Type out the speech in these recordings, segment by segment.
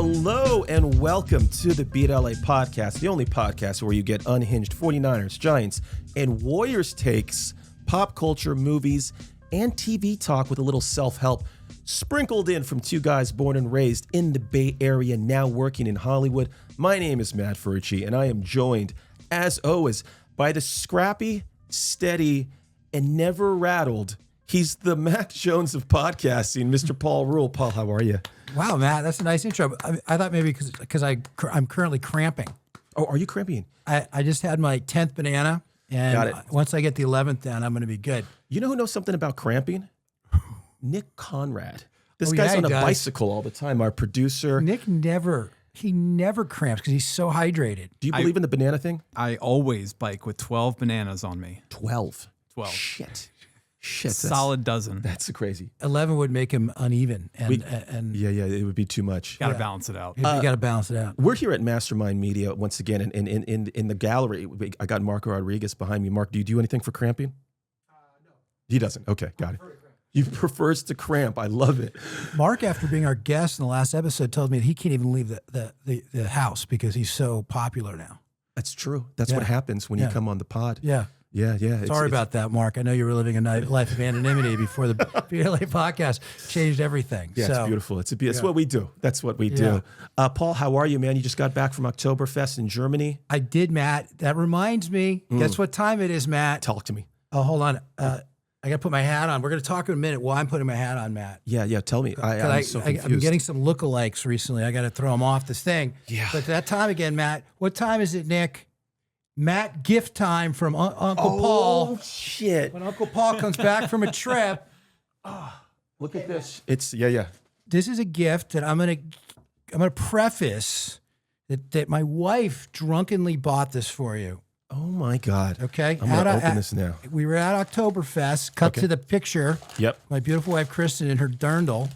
Hello and welcome to the Beat LA podcast, the only podcast where you get unhinged 49ers, Giants, and Warriors takes, pop culture, movies, and TV talk with a little self-help sprinkled in from two guys born and raised in the Bay Area, now working in Hollywood. My name is Matt Ferrucci, and I am joined, as always, by the scrappy, steady, and never rattled. He's the Mac Jones of podcasting, Mr. Paul Rule. Paul, how are you? Wow, Matt, that's a nice intro. I thought maybe because I'm currently cramping. Oh, are you cramping? I just had my 10th banana, and Got it. Once I get the 11th down, I'm going to be good. You know who knows something about cramping? Nick Conrad. This Oh, guy's yeah, on a he does. bicycle all the time, our producer. Nick never cramps because he's so hydrated. Do you believe in the banana thing? I always bike with 12 bananas on me. 12. 12. Shit, Solid dozen. That's crazy. 11 would make him uneven, and Yeah, it would be too much. Got to balance it out. you got to balance it out. We're here at Mastermind Media once again, and in the gallery, I got Marco Rodriguez behind me. Mark, do you do anything for cramping? No. He doesn't. Okay, got it. He prefers to cramp. I love it. Mark, after being our guest in the last episode, told me that he can't even leave the house because he's so popular now. That's true. That's what happens when you come on the pod. Yeah. Yeah. Sorry about that, Mark. I know you were living a life of anonymity before the BLA podcast changed everything. Yeah, it's beautiful. It's what we do. That's what we do. Paul, how are you, man? You just got back from Oktoberfest in Germany. I did, Matt. That reminds me. Guess what time it is, Matt? Talk to me. Oh, hold on. I got to put my hat on. We're going to talk in a minute while I'm putting my hat on, Matt. Yeah. Tell me. I'm so confused. I'm getting some lookalikes recently. I got to throw them off this thing. Yeah. But that time again, Matt. What time is it, Nick? Matt, gift time from Uncle Paul. Oh, shit. When Uncle Paul comes back from a trip. Look at this. It's, yeah. This is a gift that I'm gonna preface that my wife drunkenly bought this for you. Oh, my God. Okay, I'm going to open this now. We were at Oktoberfest. Cut to the picture. Yep. My beautiful wife Kristen in her dirndl.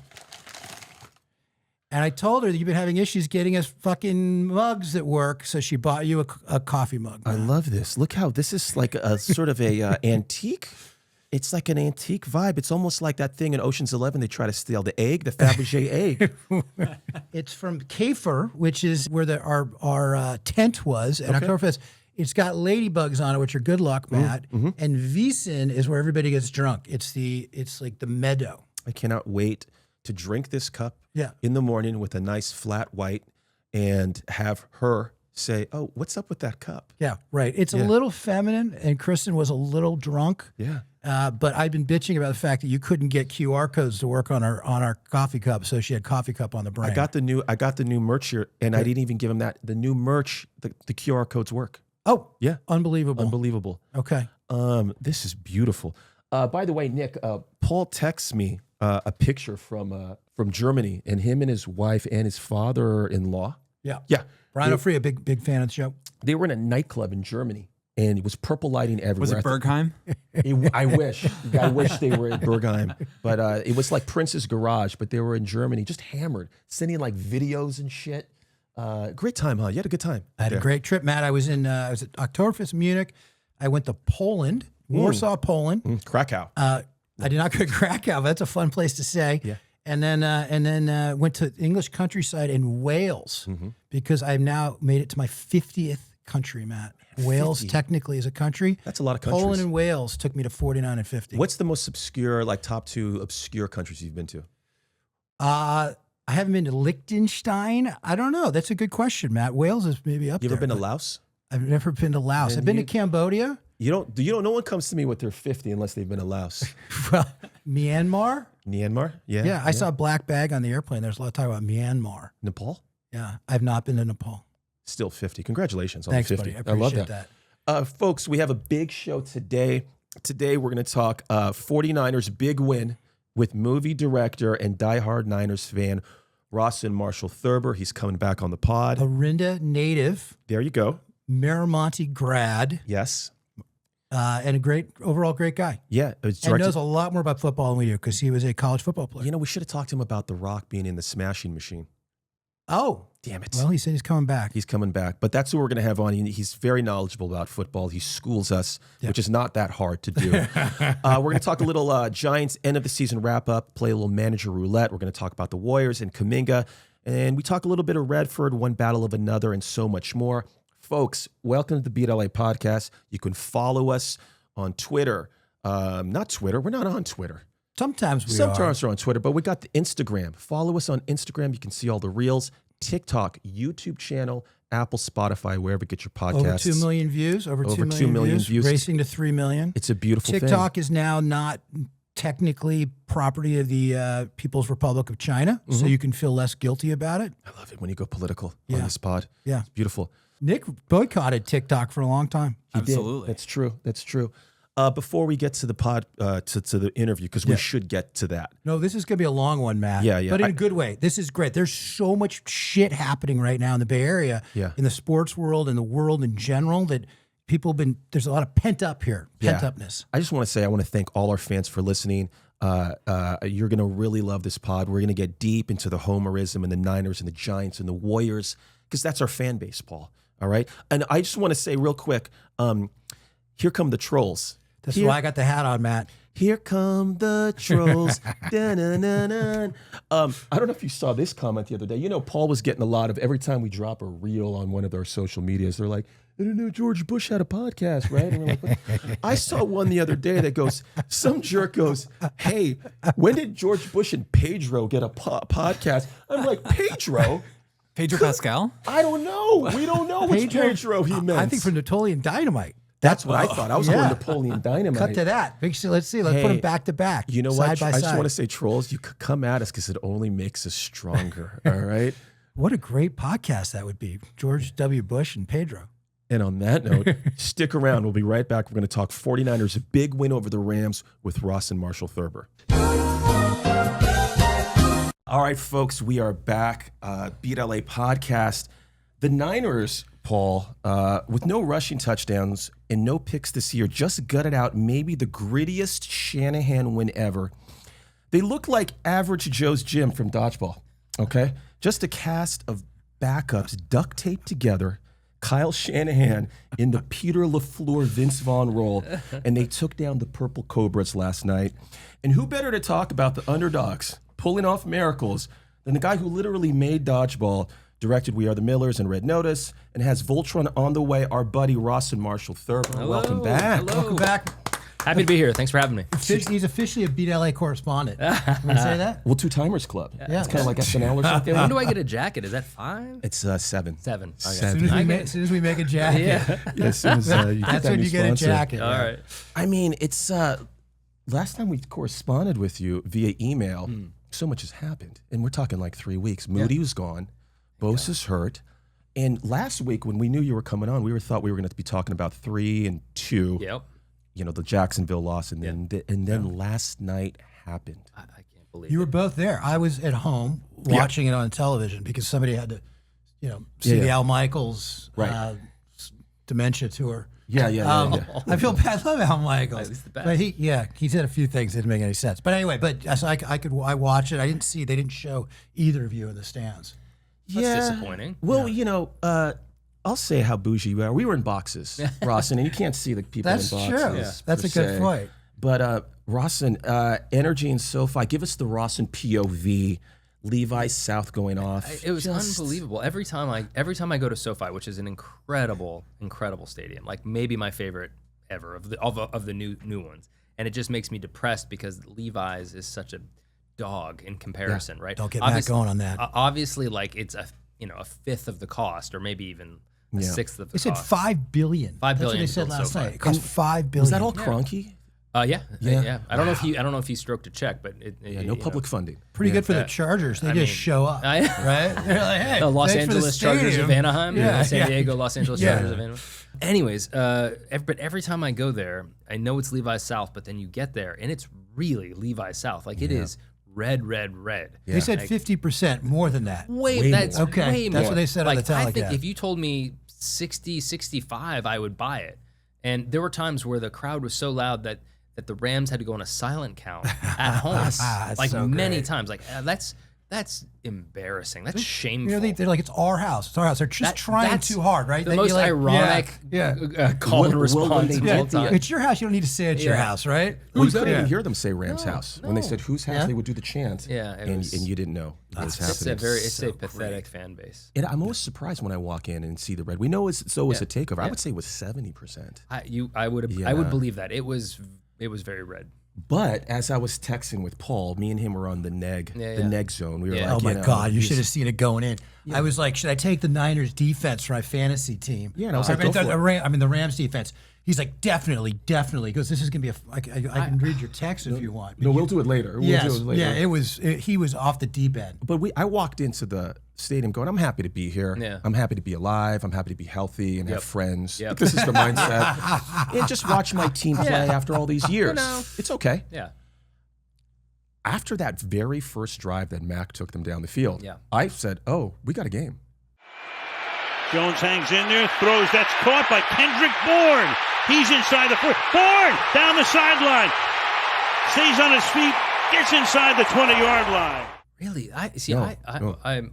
And I told her that you've been having issues getting us fucking mugs at work, so she bought you a coffee mug. I love this. Look how this is like a sort of a antique. It's like an antique vibe. It's almost like that thing in Ocean's 11. They try to steal the egg, the Fabergé egg. It's from Kafer, which is where our tent was at Oktoberfest. It's got ladybugs on it, which are good luck, Matt. And Wiesen is where everybody gets drunk. It's like the meadow. I cannot wait to drink this cup Yeah. in the morning with a nice flat white and have her say, oh, what's up with that cup? Yeah, right. It's a little feminine, and Kristen was a little drunk. Yeah. But I've been bitching about the fact that you couldn't get QR codes to work on our coffee cup, so she had coffee cup on the brain. I got the new merch here, and I didn't even give him that. The new merch, the QR codes work. Oh, Yeah. unbelievable. Okay. This is beautiful. By the way, Nick, Paul texts me a picture from Germany, and him and his wife and his father-in-law. Yeah. Yeah. Brian O'Free, a big fan of the show. They were in a nightclub in Germany, and it was purple lighting everywhere. Was it Bergheim? I wish they were at Bergheim, but it was like Prince's Garage, but they were in Germany, just hammered, sending like videos and shit. Great time, huh? You had a good time. I had a great trip, Matt. I was at Oktoberfest Munich. I went to Poland, Warsaw, Poland. Krakow. I did not go to Krakow, but that's a fun place to say. Yeah. And then went to English countryside in Wales because I've now made it to my 50th country, Matt. Wales technically is a country. That's a lot of countries. Poland and Wales took me to 49 and 50. What's the most obscure, like top two obscure countries you've been to? I haven't been to Liechtenstein. I don't know. That's a good question, Matt. Wales is maybe up You there. ever been to Laos? I've never been to Laos. I've been to Cambodia. No one comes to me with their 50 unless they've been to Laos. Well, Myanmar. Myanmar? Yeah. Yeah, I saw a black bag on the airplane. There's a lot of talk about Myanmar. Nepal? Yeah, I've not been to Nepal. Still 50. Congratulations on Thanks, the 50. buddy. I appreciate love that. Folks, we have a big show today. Today, we're going to talk 49ers big win with movie director and diehard Niners fan, Rawson Marshall Thurber. He's coming back on the pod. Orinda native, There you go. Miramonte grad, Yes. and a overall great guy. Yeah. It's And knows a lot more about football than we do because he was a college football player. You know, we should have talked to him about The Rock being in the Smashing Machine. Oh, Damn it. well, he said he's coming back. He's coming back. But that's who we're going to have on. He's very knowledgeable about football. He schools us, which is not that hard to do. We're going to talk a little Giants end of the season wrap up, play a little manager roulette. We're going to talk about the Warriors and Kuminga. And we talk a little bit of Redford, one battle of another, and so much more. Folks, welcome to the Beat LA podcast. You can follow us on Twitter. Not Twitter. We're not on Twitter. Sometimes we're on Twitter, but we got the Instagram. Follow us on Instagram. You can see all the reels. TikTok, YouTube channel, Apple, Spotify, wherever you get your podcasts. Over 2 million views. Over 2 million views. Racing to 3 million. It's a beautiful thing. TikTok is now not technically property of the People's Republic of China, so you can feel less guilty about it. I love it when you go political on this pod. Yeah. It's beautiful. Nick boycotted TikTok for a long time. Absolutely. That's true. That's true. Before we get to the pod, to the interview, because we should get to that. No, this is going to be a long one, Matt. Yeah. But in a good way. This is great. There's so much shit happening right now in the Bay Area, in the sports world, in the world in general, that people have been, there's a lot of pent-upness. I just want to say, I want to thank all our fans for listening. You're going to really love this pod. We're going to get deep into the Homerism and the Niners and the Giants and the Warriors, because that's our fan base, Paul. All right. And I just want to say real quick, here come the trolls. That's why I got the hat on, Matt. Here come the trolls. I don't know if you saw this comment the other day. You know, Paul was getting a lot of, every time we drop a reel on one of our social medias, they're like, I didn't know George Bush had a podcast, right? And we're like, what? I saw one the other day that goes, some jerk goes, hey, when did George Bush and Pedro get a podcast? I'm like, Pedro? Pedro Pascal? I don't know. We don't know which Pedro he meant. I think from Napoleon Dynamite. That's what I thought. I was going Napoleon Dynamite. Cut to that. Let's see. Let's put them back to back. You know what? I just want to say, trolls, you could come at us because it only makes us stronger. All right. What a great podcast that would be. George W. Bush and Pedro. And on that note, stick around. We'll be right back. We're going to talk 49ers, a big win over the Rams with Rawson Marshall Thurber. All right, folks, we are back. Beat LA podcast. The Niners, Paul, with no rushing touchdowns and no picks this year, just gutted out maybe the grittiest Shanahan win ever. They look like average Joe's gym from Dodgeball, okay? Just a cast of backups duct taped together, Kyle Shanahan in the Peter LaFleur, Vince Vaughn role, and they took down the Purple Cobras last night. And who better to talk about the underdogs pulling off miracles than the guy who literally made Dodgeball, directed We Are the Millers and Red Notice, and has Voltron on the way, our buddy Rawson Marshall Thurber. Hello. Welcome back. Hello. Welcome back. Happy to be here. Thanks for having me. He's officially a Beat LA correspondent. Can we say that? Well, Two Timers Club. Yeah. It's kind of like SNL or something. When do I get a jacket? Is that 5? It's 7. 7. Okay. As soon as we make a jacket. Yeah, as soon as you get That's that when new you get a sponsor. jacket. All right. I mean, it's last time we corresponded with you via email, so much has happened. And we're talking like 3 weeks. Moody was gone. Bose is hurt. And last week when we knew you were coming on, we thought we were going to be talking about 3 and 2. Yep. You know, the Jacksonville loss. And then last night happened. I can't believe You were both there. I was at home watching it on television because somebody had to, see the Al Michaels dementia tour. Yeah. I feel bad. I love Al Michaels. He's the best. But he said a few things that didn't make any sense. But anyway, so I watched it. I didn't see, they didn't show either of you in the stands. That's disappointing. Well, I'll say how bougie we are. We were in boxes, Rawson, and you can't see the people That's in boxes. true. Yeah. That's a good point. But Rawson, energy and SoFi, give us the Rawson POV. Levi South going off. It was unbelievable. Every time I go to SoFi, which is an incredible stadium, like maybe my favorite ever of the new ones, and it just makes me depressed because Levi's is such a dog in comparison, right? Don't get Matt going on that. Obviously, like it's a fifth of the cost, or maybe even a sixth of the cost. They said $5 billion. $5 billion. That's what they said to build last SoFi. night. It cost $5 billion. Was that all Kroenke? Yeah. I don't know if he stroked a check, but no public funding. Pretty good for the Chargers. They just show up, right? They're like, hey, the Los thanks for the Angeles Chargers of stadium. Anaheim, San Diego, Los Angeles Yeah. Chargers of Anaheim. Anyways, but every time I go there, I know it's Levi's South, but then you get there and it's really Levi's South. Like it is red. Yeah. They said 50% more than that. That's okay. way That's more. what they said on the telecast. I think if you told me 60, 65, I would buy it. And there were times where the crowd was so loud that the Rams had to go on a silent count at home, like so many great. times. Like that's That's embarrassing. That's shameful. You know, they're like, it's our house. It's our house. They're just trying too hard, right? The most ironic call and response. It's your house. You don't need to say it's your house, right? You couldn't even hear them say Rams house. When they said whose house, they would do the chant. Yeah, and you didn't know what was happening. It's a pathetic fan base. And I'm always surprised when I walk in and see the red. We know it's always a takeover. I would say it was 70%. I would believe that. It was very red. But as I was texting with Paul, me and him were on the neg zone. We were like, oh my God, you should have seen it going in. Yeah. I was like, should I take the Niners defense for my fantasy team? Yeah, and I was like, the Rams defense. He's like, definitely. He goes, this is going to be I can read your text if you want. No, we'll do it later. Yeah, he was off the deep end. But I walked into the stadium going, I'm happy to be here. Yeah. I'm happy to be alive. I'm happy to be healthy and have friends. Yep. This is the mindset. And just watch my team play after all these years. It's okay. Yeah. After that very first drive that Mac took them down the field, I said, oh, we got a game. Jones hangs in there, throws. That's caught by Kendrick Bourne. He's inside the foot. Bourne down the sideline. Stays on his feet, gets inside the 20-yard line. Really?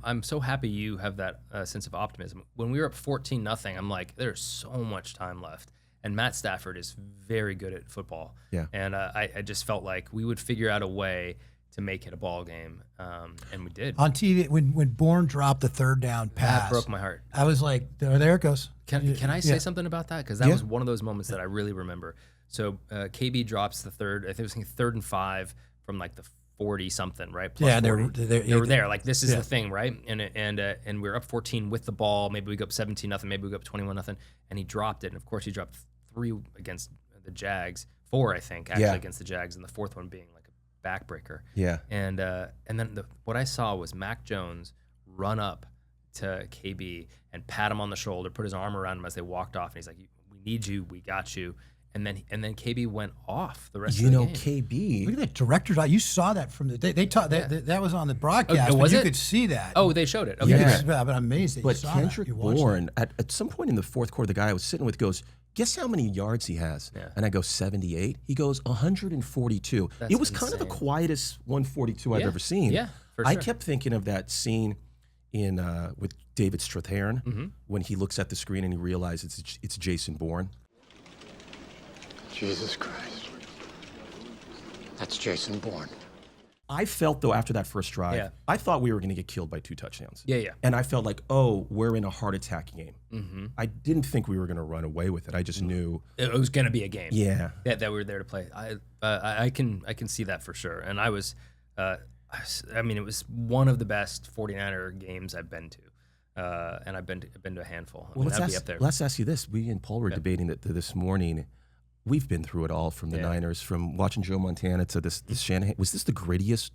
I'm so happy you have that sense of optimism. When we were up 14-0, I'm like, there's so much time left. And Matt Stafford is very good at football. Yeah. And I just felt like we would figure out a way to make it a ball game, and we did. On TV, when Bourne dropped the third down pass, that broke my heart. I was like, there it goes. Can I say something about that? Because that was one of those moments that I really remember. So KB drops the third. I think it was 3rd and 5 from like the 40-something, right? Plus 40. They were there. Like, this is the thing, right? And we were up 14 with the ball. Maybe we go up 17-0. Maybe we go up 21-0. And he dropped it. And of course, he dropped 3 against the Jags, 4 I think actually against the Jags, and the 4th one being like a backbreaker. Yeah. And then what I saw was Mac Jones run up to KB and pat him on the shoulder, put his arm around him as they walked off, and he's like, "We need you. We got you." And then KB went off the rest of the game. KB. Look at that director's. You saw that from the they taught that was on the broadcast. Was but it? You could see that. Oh, they showed it. Okay. Yeah. But I'm amazed that you saw Kendrick that. Bourne, at some point in the fourth quarter, the guy I was sitting with goes, guess how many yards he has? Yeah. And I go, 78. He goes, 142. It was kind of the quietest 142 I've ever seen. Yeah, for sure. I kept thinking of that scene in with David Strathairn when he looks at the screen and he realizes it's Jason Bourne. Jesus Christ. That's Jason Bourne. I felt, though, after that first drive, I thought we were going to get killed by 2 touchdowns. Yeah. And I felt like, oh, we're in a heart attack game. I didn't think we were going to run away with it. I just knew it was going to be a game. Yeah. That we were there to play. I can see that for sure. And I was, it was one of the best 49er games I've been to. And I've been to a handful. Let's ask you this. We and Paul were debating that this morning. We've been through it all, from the Niners, from watching Joe Montana to this Shanahan. Was this the grittiest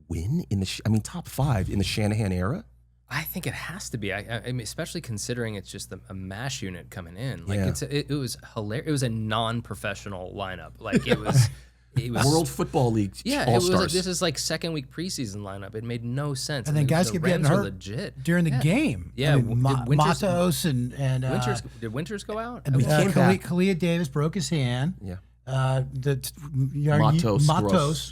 win in the top 5 in the Shanahan era? I think it has to be. I mean, especially considering it's just a mash unit coming in. Like it was hilarious. It was a non-professional lineup. Like it was World Football League. Yeah, All-Stars. it was like, this is like second week preseason lineup. It made no sense. And then guys kept getting hurt legit during the game. Yeah, Matos and did Winters go out? And Kalia Davis broke his hand. Yeah.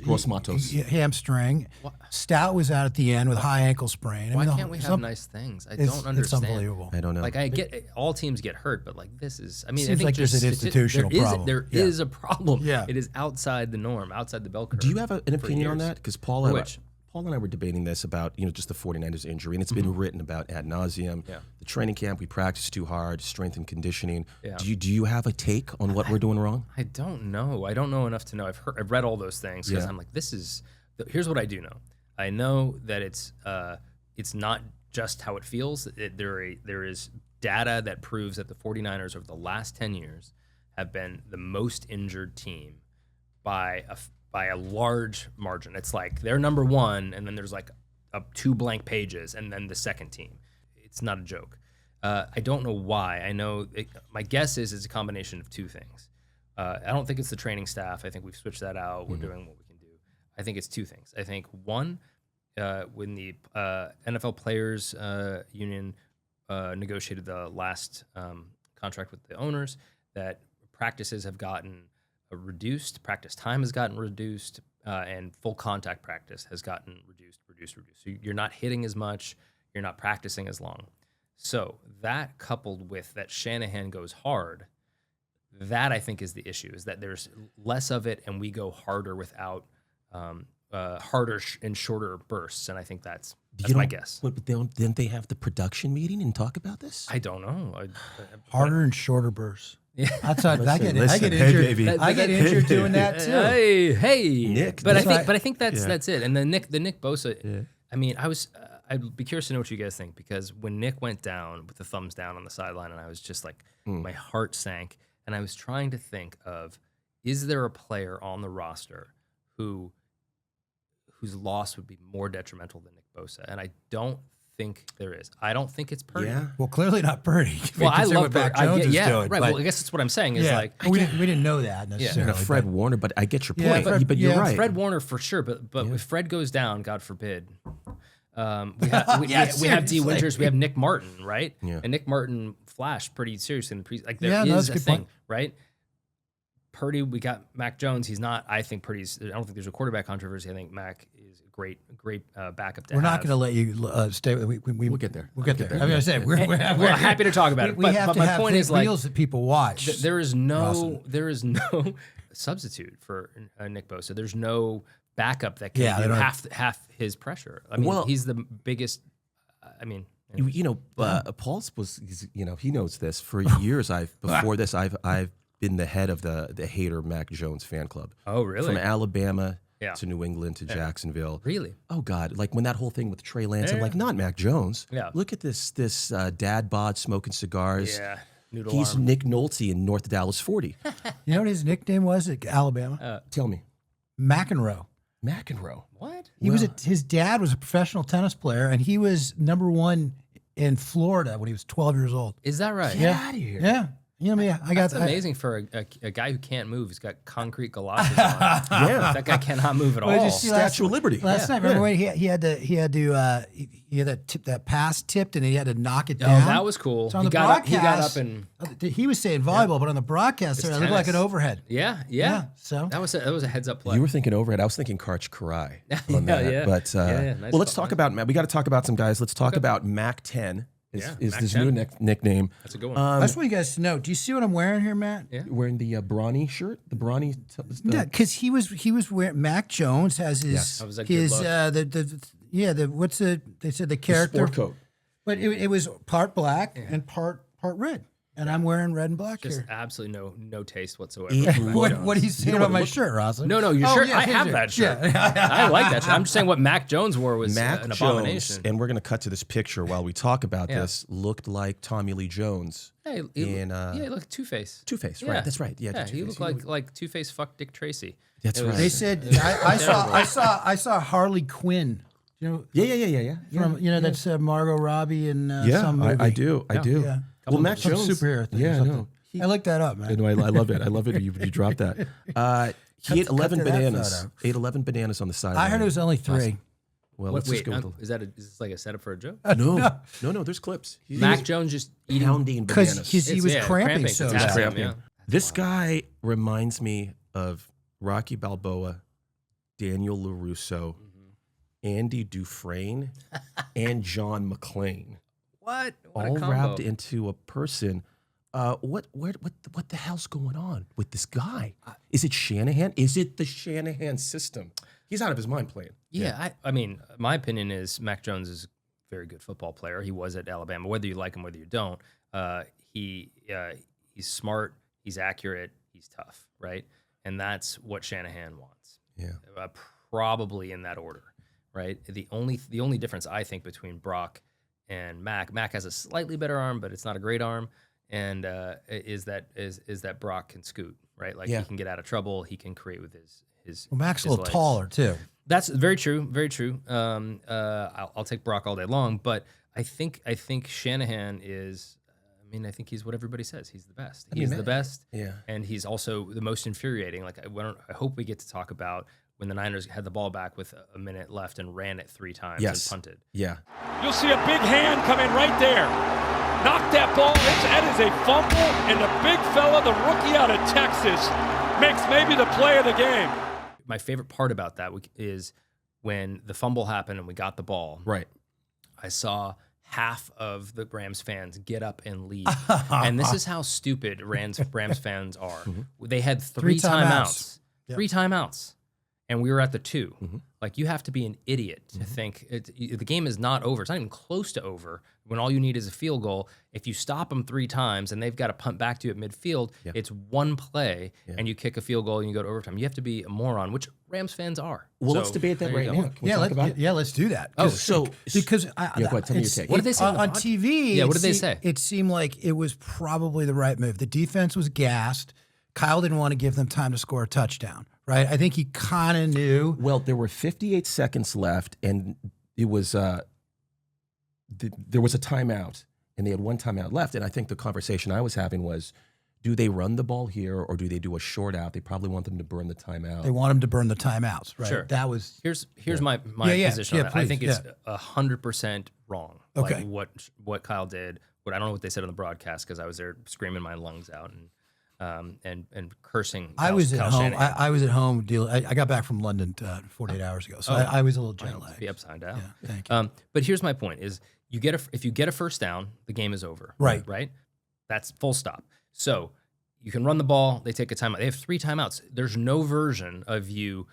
Gross Matos hamstring. Stout was out at the end with high ankle sprain. Why can't we have nice things? I don't understand. It's unbelievable. I don't know. Like, I get all teams get hurt, but like this is. I mean, seems I think like there's an institutional problem. There is a problem. Yeah, it is outside the norm, outside the bell curve. Do you have an opinion on that? Because Paul and I were debating this about just the 49ers injury, and it's been written about ad nauseum. Yeah. The training camp, we practice too hard, strength and conditioning. Yeah. Do you have a take on what we're doing wrong? I don't know. I don't know enough to know. I've read all those things because I'm like, here's what I do know. I know that it's not just how it feels. There is data that proves that the 49ers over the last 10 years have been the most injured team by a large margin. It's like they're number 1, and then there's like 2 blank pages, and then the second team. It's not a joke. I don't know why. I know my guess is it's a combination of 2 things. I don't think it's the training staff. I think we've switched that out. We're doing what we can do. I think it's 2 things. I think one, when the NFL Players Union negotiated the last contract with the owners, that practices have gotten reduced, practice time has gotten reduced, and full contact practice has gotten reduced. So you're not hitting as much. You're not practicing as long. So that coupled with that Shanahan goes hard, that I think is the issue, is that there's less of it and we go harder without harder and shorter bursts. And I think that's my guess. But didn't they have the production meeting and talk about this? I don't know. Harder and shorter bursts. Yeah. Outside, I get Listen, injured. hey, baby. I get injured doing that too. Hey, Nick. But That's I think that's it. And the Nick Bosa. Yeah. I mean, I'd be curious to know what you guys think, because when Nick went down with the thumbs down on the sideline, and I was just like, my heart sank, and I was trying to think of, is there a player on the roster whose loss would be more detrimental than Nick Bosa? And I don't think there is. I don't think it's Purdy. Yeah. Well, clearly not Purdy. Well, I love what Mac Purdy. Jones is Yeah, doing. right. Well, I guess that's what I'm saying. Is like we didn't know that necessarily. And Fred Warner, but I get your Yeah, point. But you're right. Fred Warner for sure. But if Fred goes down, God forbid, we have D. Winters, we have Nick Martin, right? Yeah. And Nick Martin flashed pretty seriously in the pre. Like there Yeah, no, is that's a a good thing, point. right? Purdy, we got Mac Jones. He's not. I think Purdy's. I don't think there's a quarterback controversy. I think Mac is a great backup to We're have. not going to let you stay. We'll get there. We'll get there. I was going to say we're happy to talk about it. We have but to my have point is, like, reels that people watch. there is no Rawson. substitute for Nick Bosa. There's no backup that can Yeah, they do don't half his pressure. I mean, he's the biggest. I mean, Paul's he knows this. For years, I've been the head of the hater Mac Jones fan club. Oh, really? From Alabama Yeah. to New England to Jacksonville. Really? Oh God! Like when that whole thing with Trey Lance, I'm like, not Mac Jones. Yeah. Look at this dad bod smoking cigars. Yeah. Noodle He's arm. Nick Nolte in North Dallas 40. You know what his nickname was at Alabama? Tell me, McEnroe. McEnroe. What? His dad was a professional tennis player, and he was #1 in Florida when he was 12 years old. Is that right? Get out of here. Yeah. You know me. I got That's amazing for a guy who can't move. He's got concrete galoshes on. Yeah. That guy cannot move at all. Well, just see Statue of Liberty. Last night, remember when he had that pass tipped and he had to knock it down. Oh, that was cool. So on He the got up broadcast, and he was saying volleyball, but on the broadcast, It's it looked like an tennis. overhead. yeah. So That was a heads up play. You were thinking overhead. I was thinking Karch Karai on Yeah, that. yeah. But Yeah, nice well, let's call, talk about Mac. We got to talk about some guys. Let's talk about Mac 10. Yeah, Is Mac his 10. new nickname? That's a good one. I just want you guys to know. Do you see what I'm wearing here, Matt? Yeah. Wearing the brawny shirt, the brawny. Yeah, because he was wearing. Mac Jones has his That was a good his look. what's the they said the character sport coat. but it was part black and part red, and I'm wearing red and black Just here. absolutely no taste whatsoever. What are you saying about my shirt, Rawson? No, your Oh, shirt. yeah, I his have shirt. that shirt. Yeah. I like that shirt. I'm just saying what Mac Jones wore was Mac an Jones, abomination. and we're going to cut to this picture while we talk about Yeah. this, looked like Tommy Lee Jones. Hey, in, he looked Two-Face. Two-Face, Yeah. right? That's right. Yeah, he Two-Face. looked like Two-Face fucked Dick Tracy. That's It was- right. They said I saw Harley Quinn. You know, Yeah. from that's Margot Robbie and some movie. I do. Yeah. Well, Mac Some Jones, superhero thing. or Yeah, something. no. I looked that up, man. I love it. I love it. You dropped that. He ate 11 cut to that bananas. photo. Ate 11 bananas on the sideline. I heard it was only 3. Well, let's Wait, just go with is this like a setup for a joke? no. There's clips. He's Mac Jones just eating. pounding Because bananas. he was cramping so It's bad. awesome, Cramping. yeah. This guy reminds me of Rocky Balboa, Daniel LaRusso, Andy Dufresne, and John McClane, What? What all a combo. wrapped into a person. What the hell's going on with this guy? Is it Shanahan? Is it the Shanahan system? He's out of his mind playing. Yeah, I mean, my opinion is Mac Jones is a very good football player. He was at Alabama, whether you like him, whether you don't. He's smart, he's accurate, he's tough, right? And that's what Shanahan wants. Yeah. Probably in that order, right? The only difference I think between Brock and Mac has a slightly better arm, but it's not a great arm, and is that Brock can scoot, right? Like he can get out of trouble, he can create with his. Well, Mac's a his little legs. taller too. That's very true. Very true. I'll take Brock all day long, but I think Shanahan is. I mean, I think he's what everybody says. He's the best. He's the best. Yeah. And he's also the most infuriating. Like I hope we get to talk about when the Niners had the ball back with a minute left and ran it 3 times and punted. Yeah. You'll see a big hand come in right there. Knock that ball. That is a fumble, and the big fella, the rookie out of Texas, makes maybe the play of the game. My favorite part about that is when the fumble happened and we got the ball, Right. I saw half of the Rams fans get up and leave. And this is how stupid Rams fans are. They had three timeouts. Yep. 3 timeouts. And we were at the 2. Like, you have to be an idiot to think the game is not over. It's not even close to over when all you need is a field goal. If you stop them 3 times and they've got to punt back to you at midfield, it's one play and you kick a field goal and you go to overtime. You have to be a moron, which Rams fans are. Well, So, let's debate that there you right go. now. Can we talk about it? let's do that. Oh, so because go ahead, tell me your take. What did they say on TV? Yeah, what did they say? It seemed like it was probably the right move. The defense was gassed. Kyle didn't want to give them time to score a touchdown, right? I think he kind of knew. Well, there were 58 seconds left, and it was there was a timeout, and they had one timeout left. And I think the conversation I was having was, do they run the ball here or do they do a short out? They probably want them to burn the timeout. They want him to burn the timeouts, right? Sure. That was Here's my position on that. I please, think it's 100% wrong. Okay. Like what Kyle did. I don't know what they said on the broadcast because I was there screaming my lungs out and cursing. I was at Kyle home. Shanahan. I was at home. I got back from London 48 hours ago, so I was a little jet lagged. Be upside down. Yeah, thank you. But here's my point: is if you get a first down, the game is over. Right. Right. That's full stop. So you can run the ball. They take a timeout. They have 3 timeouts. There's no version of you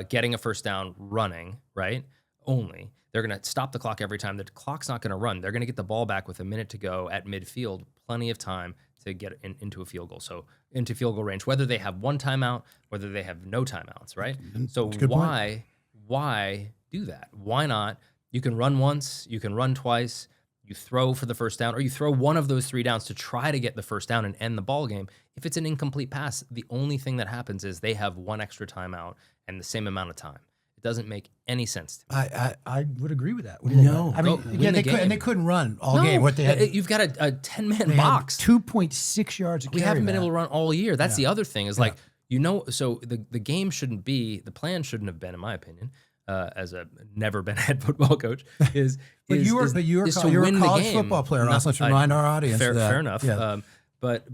getting a first down running. Right. Only they're going to stop the clock every time. The clock's not going to run. They're going to get the ball back with a minute to go at midfield. Plenty of time to get into a field goal. So into field goal range, whether they have one timeout, whether they have no timeouts, right? So why do that? Why not? You can run once, you can run twice, you throw for the first down, or you throw one of those 3 downs to try to get the first down and end the ball game. If it's an incomplete pass, the only thing that happens is they have 1 extra timeout and the same amount of time. It doesn't make any sense to me. I would agree with that. What do you think? I mean, they couldn't run all game. What they had, you've got a 10-man box. 2.6 yards. We haven't been able to run all year. That's the other thing is like, so the game shouldn't be, the plan shouldn't have been, in my opinion, as a never been head football coach, you're a college football player. Let's remind our audience that. Fair enough. Yeah. But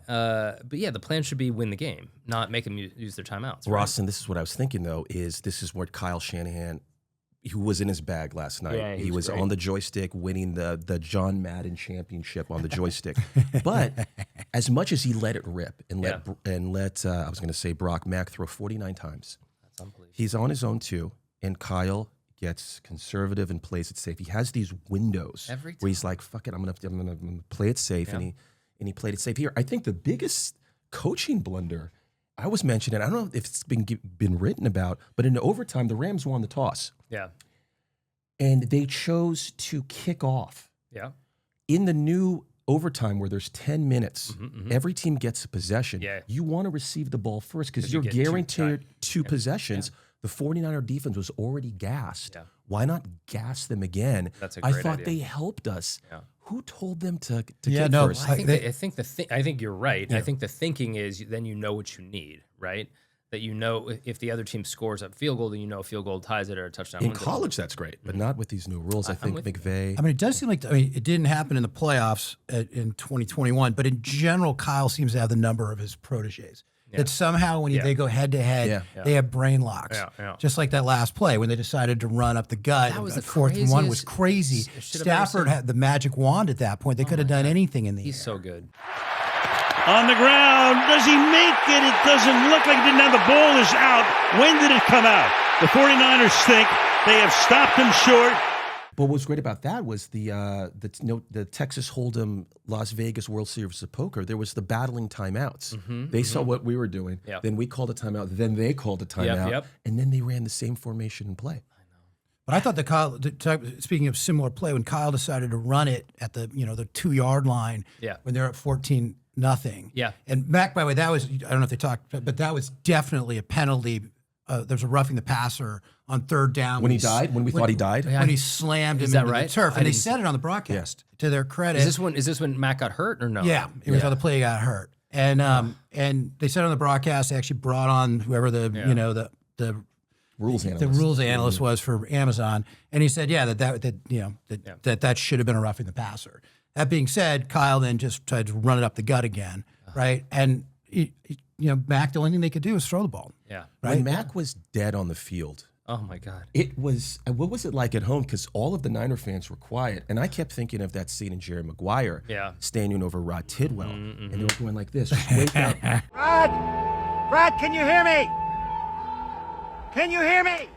yeah, the plan should be win the game, not make them use their timeouts. Right? Rawson, this is what I was thinking though. This is what Kyle Shanahan, who was in his bag last night. Yeah, he was on the joystick, winning the John Madden championship on the joystick. But as much as he let it rip and let I was going to say Brock Mack throw 49 times, That's unbelievable. he's on his own too, and Kyle gets conservative and plays it safe. He has these windows where he's like, "Fuck it, I'm gonna play it safe," and he played it safe here. I think the biggest coaching blunder I was mentioning, I don't know if it's been written about, but in overtime, the Rams won the toss. Yeah. And they chose to kick off. Yeah. In the new overtime where there's 10 minutes, every team gets a possession. Yeah. You want to receive the ball first because you're you get guaranteed 2 possessions. Yeah. The 49er defense was already gassed. Yeah. Why not gas them again? That's a great I thought idea. they helped us. Yeah. Who told them to kick first? I think you're right. Yeah. I think the thinking is then you know what you need, right? That you know if the other team scores a field goal, then you know a field goal ties it or a touchdown. In college, that's great, but not with these new rules. I think McVay. I mean, it does seem like it didn't happen in the playoffs in 2021, but in general, Kyle seems to have the number of his proteges. Yeah. That somehow when they go head to head, they have brain locks. Yeah. Just like that last play when they decided to run up the gut. That was the 4th and 1 was crazy. Stafford had the magic wand at that point. They could have done anything in the air. He's so good. On the ground, does he make it? It doesn't look like he didn't have the ball is out. When did it come out? The 49ers think they have stopped him short. But what was great about that was the Texas Hold'em Las Vegas World Series of Poker. There was the battling timeouts. They saw what we were doing. Yep. Then we called a timeout. Then they called a timeout. Yep. And then they ran the same formation and play. But I thought speaking of similar play, when Kyle decided to run it at the 2-yard line when they're at 14-0. Yeah. And Mac, by the way, that was, I don't know if they talked, but that was definitely a penalty. There's a roughing the passer on 3rd down. When he died? When we thought he died? When he slammed him into the turf. And they said it on the broadcast, to their credit. Is this when Mac got hurt or no? Yeah. It was how the play got hurt. And they said on the broadcast, they actually brought on whoever the rules analyst. The rules analyst was for Amazon. And he said, that should have been a roughing the passer. That being said, Kyle then just tried to run it up the gut again, right? And Mac, the only thing they could do was throw the ball. Yeah. Right? When Mac was dead on the field, Oh my God. It was, what was it like at home? Because all of the Niner fans were quiet. And I kept thinking of that scene in Jerry Maguire standing over Rod Tidwell. And they were going like this, just wake up. Rod, can you hear me? Can you hear me?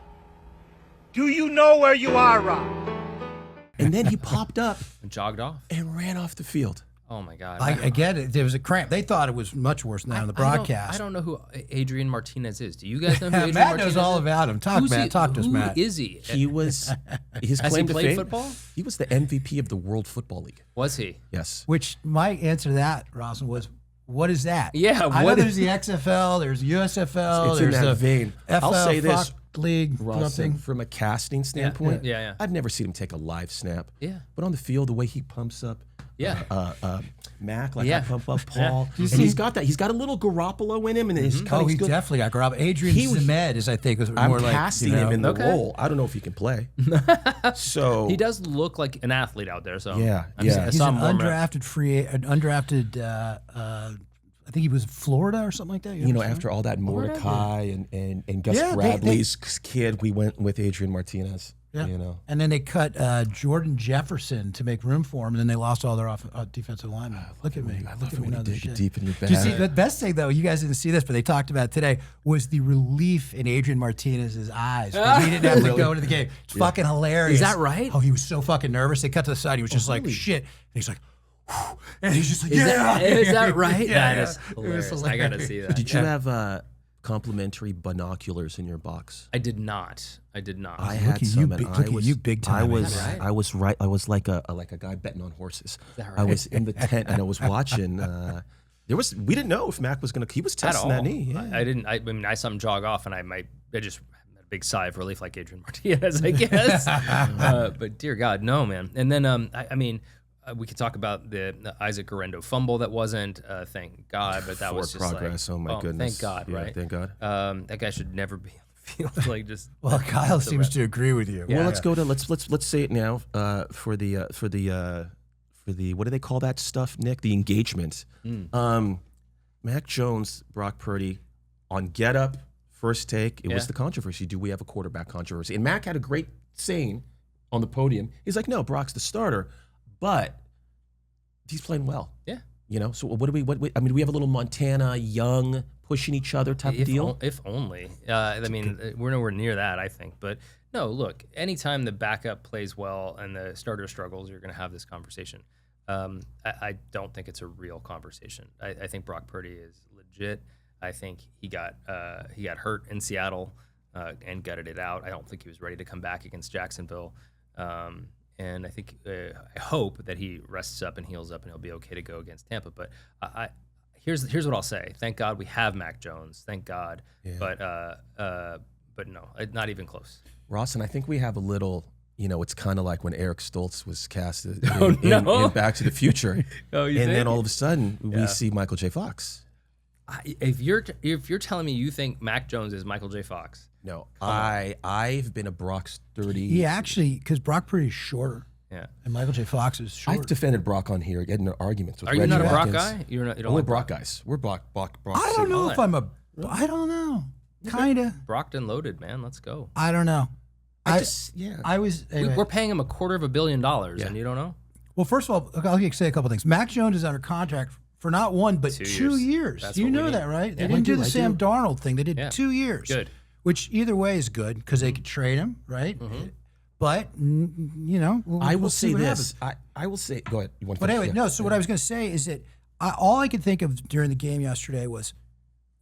Do you know where you are, Rod? And then he popped up And jogged off. and ran off the field. Oh my God. I get it. There was a cramp. They thought it was much worse than that on the broadcast. I don't know who Adrian Martinez is. Do you guys know who Adrian Matt Martinez knows all is? about him. Talk to us, Matt. Who is he? He was, his Has claim he to played fame, football? he was the MVP of the World Football League. Was he? Yes. Which my answer to that, Rawson, was, what is that? Yeah, I know what there's the XFL, there's USFL, It's in there's that the vein. FL, I'll say this, League, Rawson, something. from a casting standpoint, Yeah. I've never seen him take a live snap. Yeah. But on the field, the way he pumps up Mac, like I pump up Paul. Yeah. And he's got that. He's got a little Garoppolo in him, and he's kind Oh, of he good. definitely got Garoppolo. Adrian Zemed is, I think, was I'm more like casting him in the Okay. role. I don't know if he can play. So He does look like an athlete out there. So Yeah, I'm yeah. he's saw an him warm up. undrafted. I think he was Florida or something like that. You know, after all that Mordecai and Gus Yeah, Bradley's kid, we went with Adrian Martinez. Yeah. You know, And then they cut Jordan Jefferson to make room for him, and then they lost all their defensive linemen. Look at me. I Look love at it me when know you this dig shit. deep in your Did you see bag. the best thing though? You guys didn't see this, but they talked about it today. Was the relief in Adrian Martinez's eyes when he didn't have to go into the game. It's fucking hilarious. Is that right? Oh, he was so fucking nervous. They cut to the side. He was just like shit. And he's like, whew. And he's just like, Is yeah. that right? Yeah, That is yeah. It was hilarious. I gotta see that. Did you have complimentary binoculars in your box? I did not. I had at you, some, and big- I look at was you, big time. I was Is that right? I was right. I was like a guy betting on horses. that I right? was in the tent and I was watching. We didn't know if Mac was gonna. He was At testing all. that knee. Yeah. I didn't. I mean, I saw him jog off, and I just had a big sigh of relief, like Adrian Martinez, I guess. But dear God, no, man. And then, I mean, we could talk about the Isaac Guerrero fumble that wasn't. Thank God, but that was just progress. like, oh my goodness. Thank God, Yeah, right? Thank God. That guy should never be on the field. Like just. Well, Kyle seems to agree with you. Well, let's go to let's say it now for the what do they call that stuff, Nick? The engagement. Mac Jones, Brock Purdy, on Get Up, First Take. It was the controversy. Do we have a quarterback controversy? And Mac had a great saying on the podium. He's like, "No, Brock's the starter, but he's playing well." Yeah. You know. So what do we? I mean, do we have a little Montana Young pushing each other type of deal? If only. I mean, we're nowhere near that, I think. But no, look, anytime the backup plays well and the starter struggles, you're going to have this conversation. I don't think it's a real conversation. I think Brock Purdy is legit. I think he got hurt in Seattle and gutted it out. I don't think he was ready to come back against Jacksonville. And I think I hope that he rests up and heals up and he'll be okay to go against Tampa. But here's what I'll say. Thank God we have Mac Jones. Thank God. Yeah. But no, not even close. Rawson, I think we have a little. You know, it's kind of like when Eric Stoltz was cast in Back to the Future, Oh, you and think? then all of a sudden we see Michael J. Fox. If you're telling me you think Mac Jones is Michael J. Fox, No, I've been a Brock sturdy. He actually, because Brock Purdy's shorter, yeah. and Michael J. Fox is short. I've defended Brock on here, getting into arguments with Are you Reggie not a Brock Watkins. guy? You don't We're like Brock guys. We're Brock. I don't know if I'm a. I don't know. Kinda. Brockton loaded, man. Let's go. I don't know. I was. Anyway. We're paying him $250 million, and you don't know? Well, first of all, I'll say a couple things. Mac Jones is under contract for not one but 2 years. That's You what we know need. that, right? They Yeah. didn't do the I Sam do. Darnold thing. They did Yeah. 2 years. Good. Which either way is good because they could trade him, right? But you know, I will we'll say see what this. happens. I will say. Go ahead. You want to But finish? anyway, Yeah. no. So what I was going to say is that all I could think of during the game yesterday was,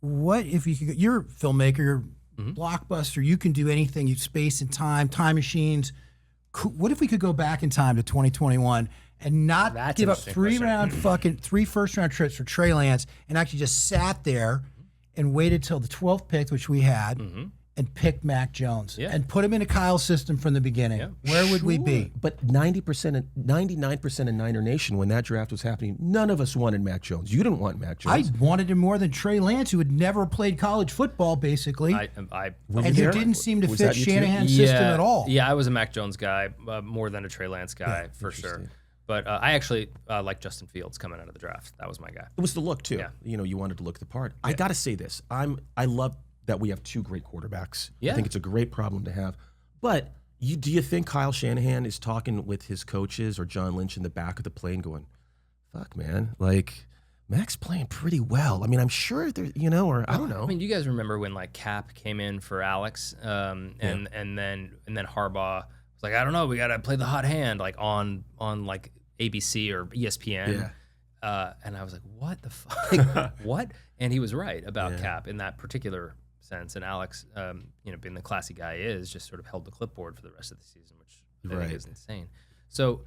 what if you could? You're a filmmaker, you're a blockbuster. You can do anything. You space and time machines. What if we could go back in time to 2021 and not That's give up interesting three first round trips for Trey Lance and actually just sat there and waited till the 12th pick, which we had, and picked Mac Jones and put him in a Kyle system from the beginning? Yeah. Where would we be? But 99% of Niner Nation, when that draft was happening, none of us wanted Mac Jones. You didn't want Mac I Jones. wanted him more than Trey Lance, who had never played college football, basically, I Were you and who there? didn't seem to Was fit that you too? Shanahan's system at all. Yeah, I was a Mac Jones guy more than a Trey Lance guy for sure. But I actually liked Justin Fields coming out of the draft. That was my guy. It was the look too. Yeah. You know, you wanted to look the part. I got to say this. I love that we have two great quarterbacks. Yeah. I think it's a great problem to have. But do you think Kyle Shanahan is talking with his coaches or John Lynch in the back of the plane going, fuck, man, like Mac's playing pretty well. I mean, I'm sure they're, or I don't know. I mean, you guys remember when like Cap came in for Alex, and then Harbaugh was like, I don't know, we got to play the hot hand, like on like ABC or ESPN. Yeah. And I was like, what the fuck? What? And he was right about Cap in that particular sense. And Alex, being the classy guy is, just sort of held the clipboard for the rest of the season, which I think is insane. So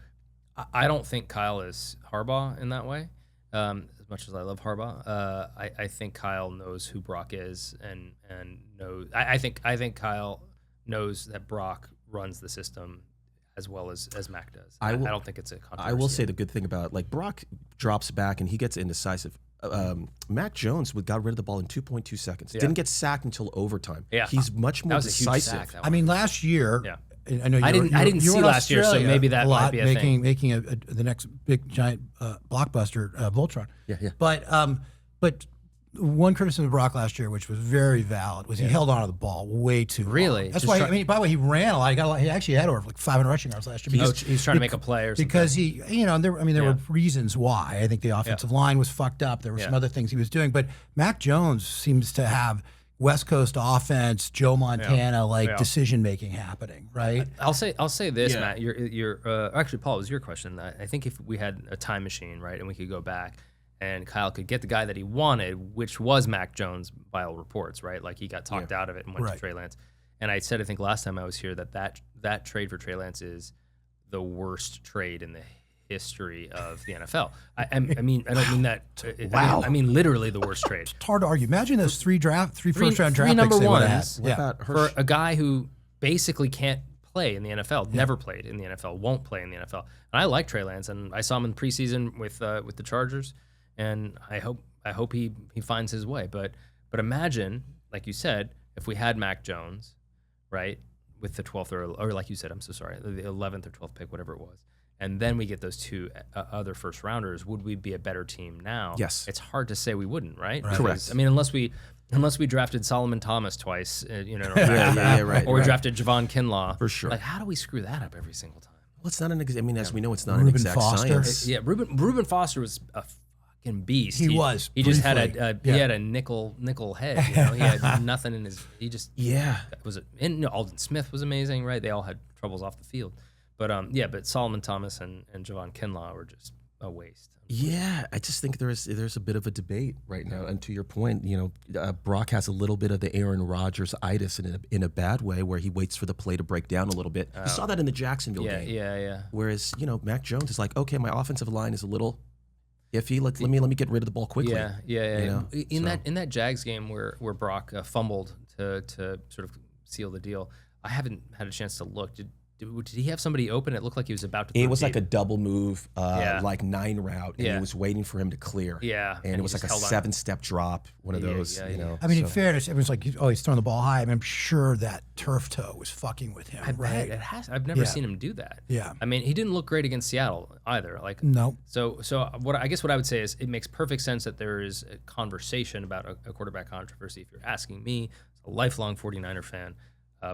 I don't think Kyle is Harbaugh in that way. As much as I love Harbaugh, I think Kyle knows who Brock is and knows. I think Kyle knows that Brock runs the system as well as Mac does. I don't think it's a controversy. I will say the good thing about it, like Brock drops back and he gets indecisive. Mac Jones got rid of the ball in 2.2 seconds. Didn't get sacked until overtime. Yeah, he's much more decisive. I mean, last year. Yeah. I know I didn't see last year, so maybe that might be a thing. Making the next big giant blockbuster, Voltron. Yeah. But one criticism of Brock last year, which was very valid, was he held onto the ball way too long. Really? That's why. By the way, he ran a lot. He actually had over like 500 rushing yards last year. He's trying to make a play or something. Because there were reasons why. I think the offensive line was fucked up. There were some other things he was doing, but Mac Jones seems to have West Coast offense, Joe Montana decision making happening, right? I'll say this, Matt. You're actually, Paul, it was your question. I think if we had a time machine, right, and we could go back, and Kyle could get the guy that he wanted, which was Mac Jones by all reports, right? Like he got talked out of it and went to Trey Lance. And I said, I think last time I was here that trade for Trey Lance is the worst trade in the history of the NFL. I mean, I don't mean that. Wow. I mean literally the worst trade. It's hard to argue. Imagine those three first-round draft number picks ones. Yeah. For a guy who basically can't play in the NFL, never played in the NFL, won't play in the NFL. And I like Trey Lance, and I saw him in preseason with the Chargers, and I hope he finds his way. But imagine, like you said, if we had Mac Jones, right, with the 12th or like you said, I'm so sorry, the 11th or 12th pick, whatever it was. And then we get those two other first rounders. Would we be a better team now? Yes. It's hard to say we wouldn't, right? Correct. I mean, unless we drafted Solomon Thomas twice, right. Or we drafted Javon Kinlaw. For sure. Like, how do we screw that up every single time? Well, it's not as we know, it's not an exact science. Yeah, Reuben Foster was a fucking beast. He was. He just had a nickel head. He had nothing in his. He just And Alden Smith was amazing, right? They all had troubles off the field. But Solomon Thomas and Javon Kinlaw were just a waste. Yeah, I just think there's a bit of a debate right now. And to your point, Brock has a little bit of the Aaron Rodgers-itis in a bad way, where he waits for the play to break down a little bit. You saw that in the Jacksonville game. Yeah. Whereas Mac Jones is like, okay, my offensive line is a little iffy. Let me get rid of the ball quickly. Yeah. In that Jags game where Brock fumbled to sort of seal the deal, I haven't had a chance to look. Did he have somebody open? It looked like he was about to throw it was deep. like a double move, like 9 route, and he was waiting for him to clear. Yeah. And it was like a 7-step drop, one of those, I mean, in fairness, everyone's like, he's throwing the ball high. I mean, I'm sure that turf toe was fucking with him, right? It has. I've never seen him do that. Yeah. I mean, he didn't look great against Seattle either. Like, no. So what I guess what I would say is it makes perfect sense that there is a conversation about a quarterback controversy. If you're asking me, as a lifelong 49er fan,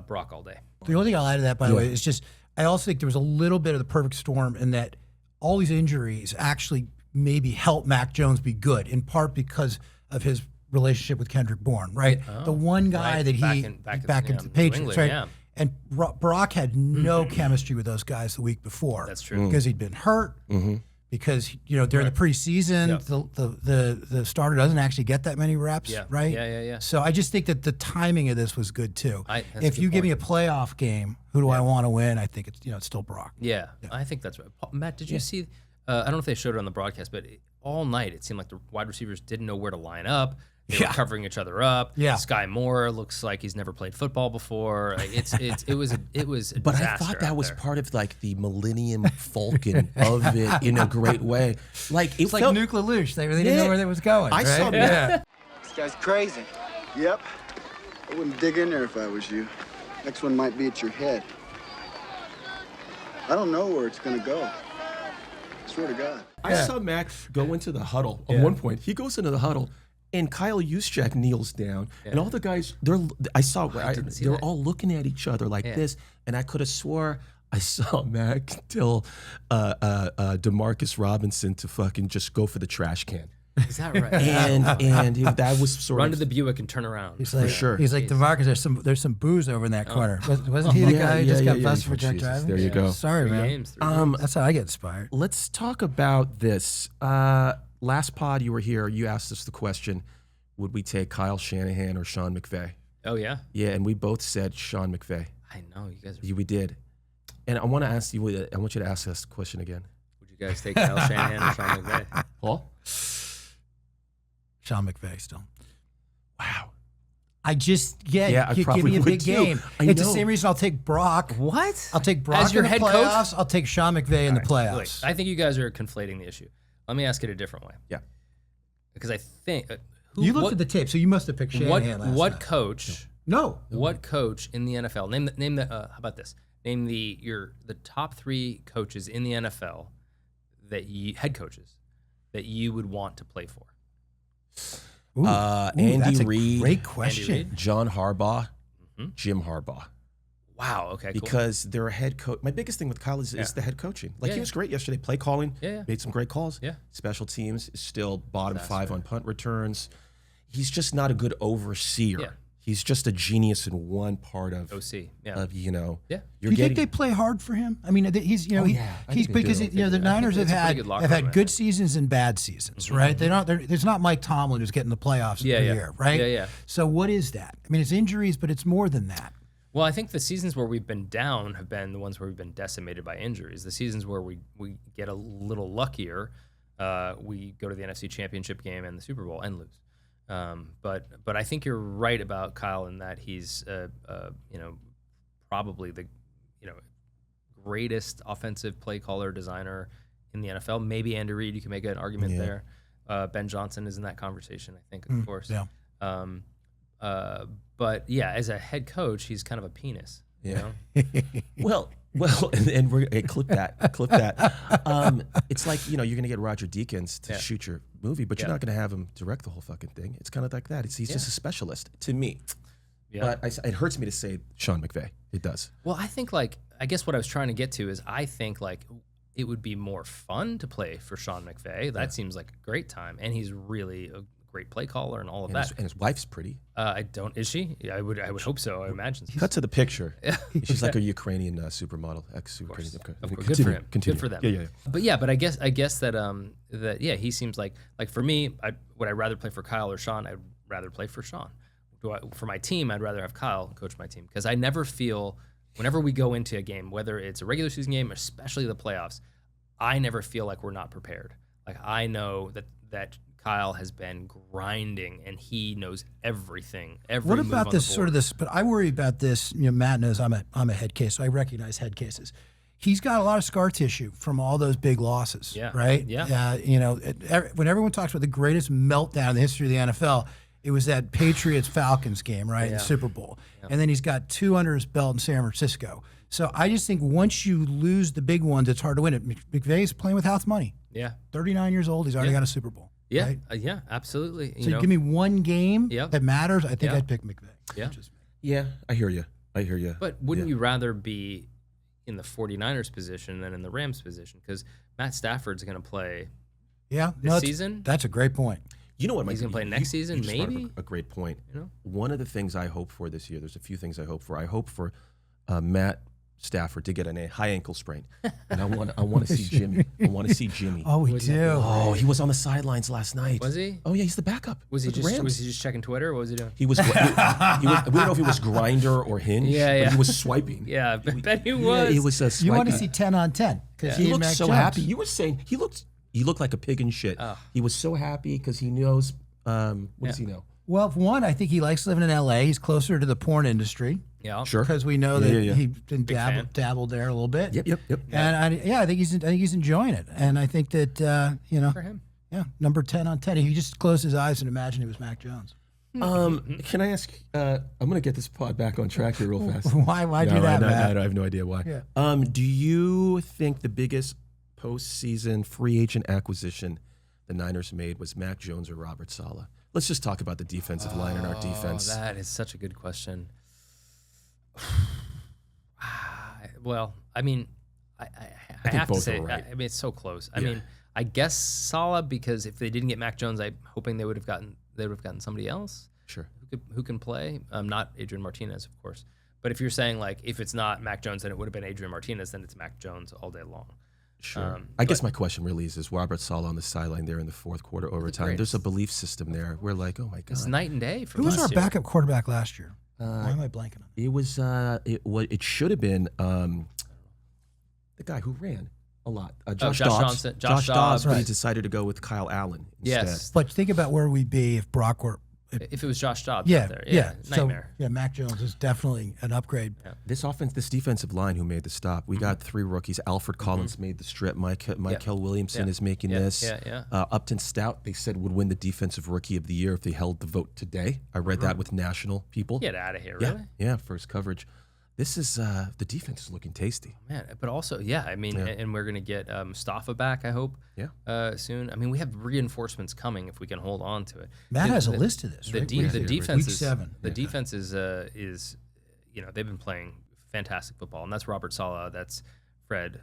Brock all day. The only thing I'll add to that, by the way, is just I also think there was a little bit of the perfect storm in that all these injuries actually maybe helped Mac Jones be good, in part because of his relationship with Kendrick Bourne, right? The one guy that he back into the Patriots, England, right? Yeah. And Brock had no chemistry with those guys the week before. That's true. Because he'd been hurt. Because during the preseason, the starter doesn't actually get that many reps, right? Yeah. So I just think that the timing of this was good too. If you give me a playoff game, who do I want to win? I think it's still Brock. Yeah, I think that's right. Matt, did you see? I don't know if they showed it on the broadcast, but all night it seemed like the wide receivers didn't know where to line up. They were covering each other up. Yeah. Sky Moore looks like he's never played football before. Like it was a But I thought that was part of like the Millennium Falcon of it in a great way. Like it's like Nuke LaLoosh. They really didn't know where they was going. I saw that. This guy's crazy. Yep. I wouldn't dig in there if I was you. Next one might be at your head. I don't know where it's gonna go. I swear to God. I saw Max go into the huddle at one point. He goes into the huddle And Kyle Juszczyk kneels down, and all the guys, they're all looking at each other like this, and I could have swore I saw Mac tell DeMarcus Robinson to fucking just go for the trash can. Is that right? and that was sort Run of to the Buick and turn around. He's like, for sure. He's like, DeMarcus, there's some booze over in that corner. Wasn't he the guy who just got busted for drunk driving? There you go. Sorry, man. Games, That's how I get inspired. Let's talk about this. Last pod you were here, you asked us the question, would we take Kyle Shanahan or Sean McVay? Oh, yeah? Yeah, and we both said Sean McVay. I know. You guys are... We did. And I want to ask you, I want you to ask us the question again. Would you guys take Kyle Shanahan or Sean McVay? Paul? Sean McVay still. Wow. I just, I give probably me a would big too. game. It's the same reason I'll take Brock. What? I'll take Brock As your in the head playoffs. coach? I'll take Sean McVay in the playoffs. Wait, I think you guys are conflating the issue. Let me ask it a different way. Yeah. Because I think... You looked at the tape, so you must have picked Shanahan last What night. coach... No. What coach in the NFL? Name the. How about this? Name the top 3 coaches in the NFL head coaches that you would want to play for. Andy that's a Reid. great question. Andy Reid? John Harbaugh. Jim Harbaugh. Wow. Okay. Cool. Because they're a head coach. My biggest thing with Kyle is the head coaching. Like he was great yesterday. Play calling. Made some great calls. Yeah. Special teams is still bottom 5 on punt returns. He's just not a good overseer. Yeah. He's just a genius in one part of OC. Yeah. Of, Yeah. You're Do you getting. think they play hard for him? I mean, he's I he's think they because do. the Niners have it's a pretty had good locker room, good seasons and bad seasons, right? There's not Mike Tomlin who's getting the playoffs every year, right? Yeah. So what is that? I mean, it's injuries, but it's more than that. Well, I think the seasons where we've been down have been the ones where we've been decimated by injuries. The seasons where we get a little luckier, we go to the NFC Championship game and the Super Bowl and lose. But I think you're right about Kyle in that he's probably the greatest offensive play caller designer in the NFL. Maybe Andy Reid, you can make an argument there. Ben Johnson is in that conversation, I think, of course. Yeah. But yeah, as a head coach, he's kind of a penis. Yeah. You know? Well, and we're clip that. It's like you're gonna get Roger Deakins to shoot your movie, but you're not gonna have him direct the whole fucking thing. It's kind of like that. He's just a specialist to me. Yeah. But it hurts me to say Sean McVay. It does. Well, I guess what I was trying to get to is I think like it would be more fun to play for Sean McVay. That seems like a great time, and he's really a great play caller and all of that. And his wife's pretty. Is she? Yeah, I would hope so. I imagine. Cut to the picture. She's like a Ukrainian supermodel, ex-Ukrainian. Good for him. Continue. Good for them. Yeah. But I guess that he seems like for me, would I rather play for Kyle or Sean? I'd rather play for Sean. For my team, I'd rather have Kyle coach my team because I never feel whenever we go into a game, whether it's a regular season game, especially the playoffs, I never feel like we're not prepared. Like I know that Kyle has been grinding and he knows everything. What about this sort of this? But I worry about this. Matt knows I'm a head case, so I recognize head cases. He's got a lot of scar tissue from all those big losses. Yeah. Right. Yeah. When everyone talks about the greatest meltdown in the history of the NFL, it was that Patriots-Falcons game, right, in the Super Bowl. Yeah. And then he's got 2 under his belt in San Francisco. So I just think once you lose the big ones, it's hard to win it. McVay's playing with house money. Yeah. 39 years old. He's already got a Super Bowl. Yeah. Right? Yeah, absolutely. So you give me one game that matters, I think I'd pick McVay. Yeah. Yeah, I hear you. But wouldn't you rather be in the 49ers position than in the Rams position? Because Matt Stafford's going to play this season. That's a great point. You know what? He's going to play next season, maybe? A great point. One of the things I hope for this year, there's a few things I hope for. I hope for Matt Stafford to get a high ankle sprain, and I want to see Jimmy. I want to see Jimmy. Oh, we do. Oh, he was on the sidelines last night. Was he? Oh yeah, he's the backup. Was he just checking Twitter? Or what was he doing? He was. We don't know if he was Grinder or Hinge. But he was swiping. Yeah, I bet he was. He was swiping. You want to see 10 on 10 because he looked so happy. You were saying he looked like a pig in shit. Oh. He was so happy because he knows. What does he know? Well, for one, I think he likes living in LA. He's closer to the porn industry. Yeah, sure. Because we know that he's been dabbled there a little bit. Yep. And I think he's enjoying it. And I think that for him, number 10 on 10. He just closed his eyes and imagined it was Mac Jones. Can I ask? I'm going to get this pod back on track here real fast. Why do that, Matt? I have no idea why. Yeah. Do you think the biggest postseason free agent acquisition the Niners made was Mac Jones or Robert Saleh? Let's just talk about the defensive line and our defense. That is such a good question. Well, I mean, I have to both say, are right. I mean, it's so close. I mean, I guess Saleh, because if they didn't get Mac Jones, I'm hoping they would have gotten somebody else. Sure. Who can play? Not Adrian Martinez, of course. But if you're saying like if it's not Mac Jones, then it would have been Adrian Martinez. Then it's Mac Jones all day long. Sure. I guess my question really is Robert Saleh on the sideline there in the fourth quarter overtime? There's a belief system there. We're like, oh my God. It's night and day. Who was our backup quarterback last year? Why am I blanking on that? It was it should have been the guy who ran a lot. Josh Dobbs. Johnson. Josh Dobbs, but he Right. decided to go with Kyle Allen instead. Yes. But think about where we'd be if Brock were. If it was Josh Dobbs Yeah, out there. yeah. Nightmare. So, Mac Jones is definitely an upgrade. This defensive line who made the stop. We got 3 rookies. Alfred Collins made the strip. Michael Williamson is making this. Upton Stout, they said, would win the defensive rookie of the year if they held the vote today. I read that with national people. Get out of here, Yeah, really? yeah, first coverage. This is the defense is looking tasty. Man, but also, I mean, and we're gonna get Mustafa back, I hope. Soon. I mean, we have reinforcements coming if we can hold on to it. Matt has a list of this. The Right? defense Week 7. The defense is they've been playing fantastic football, and that's Robert Saleh. That's Fred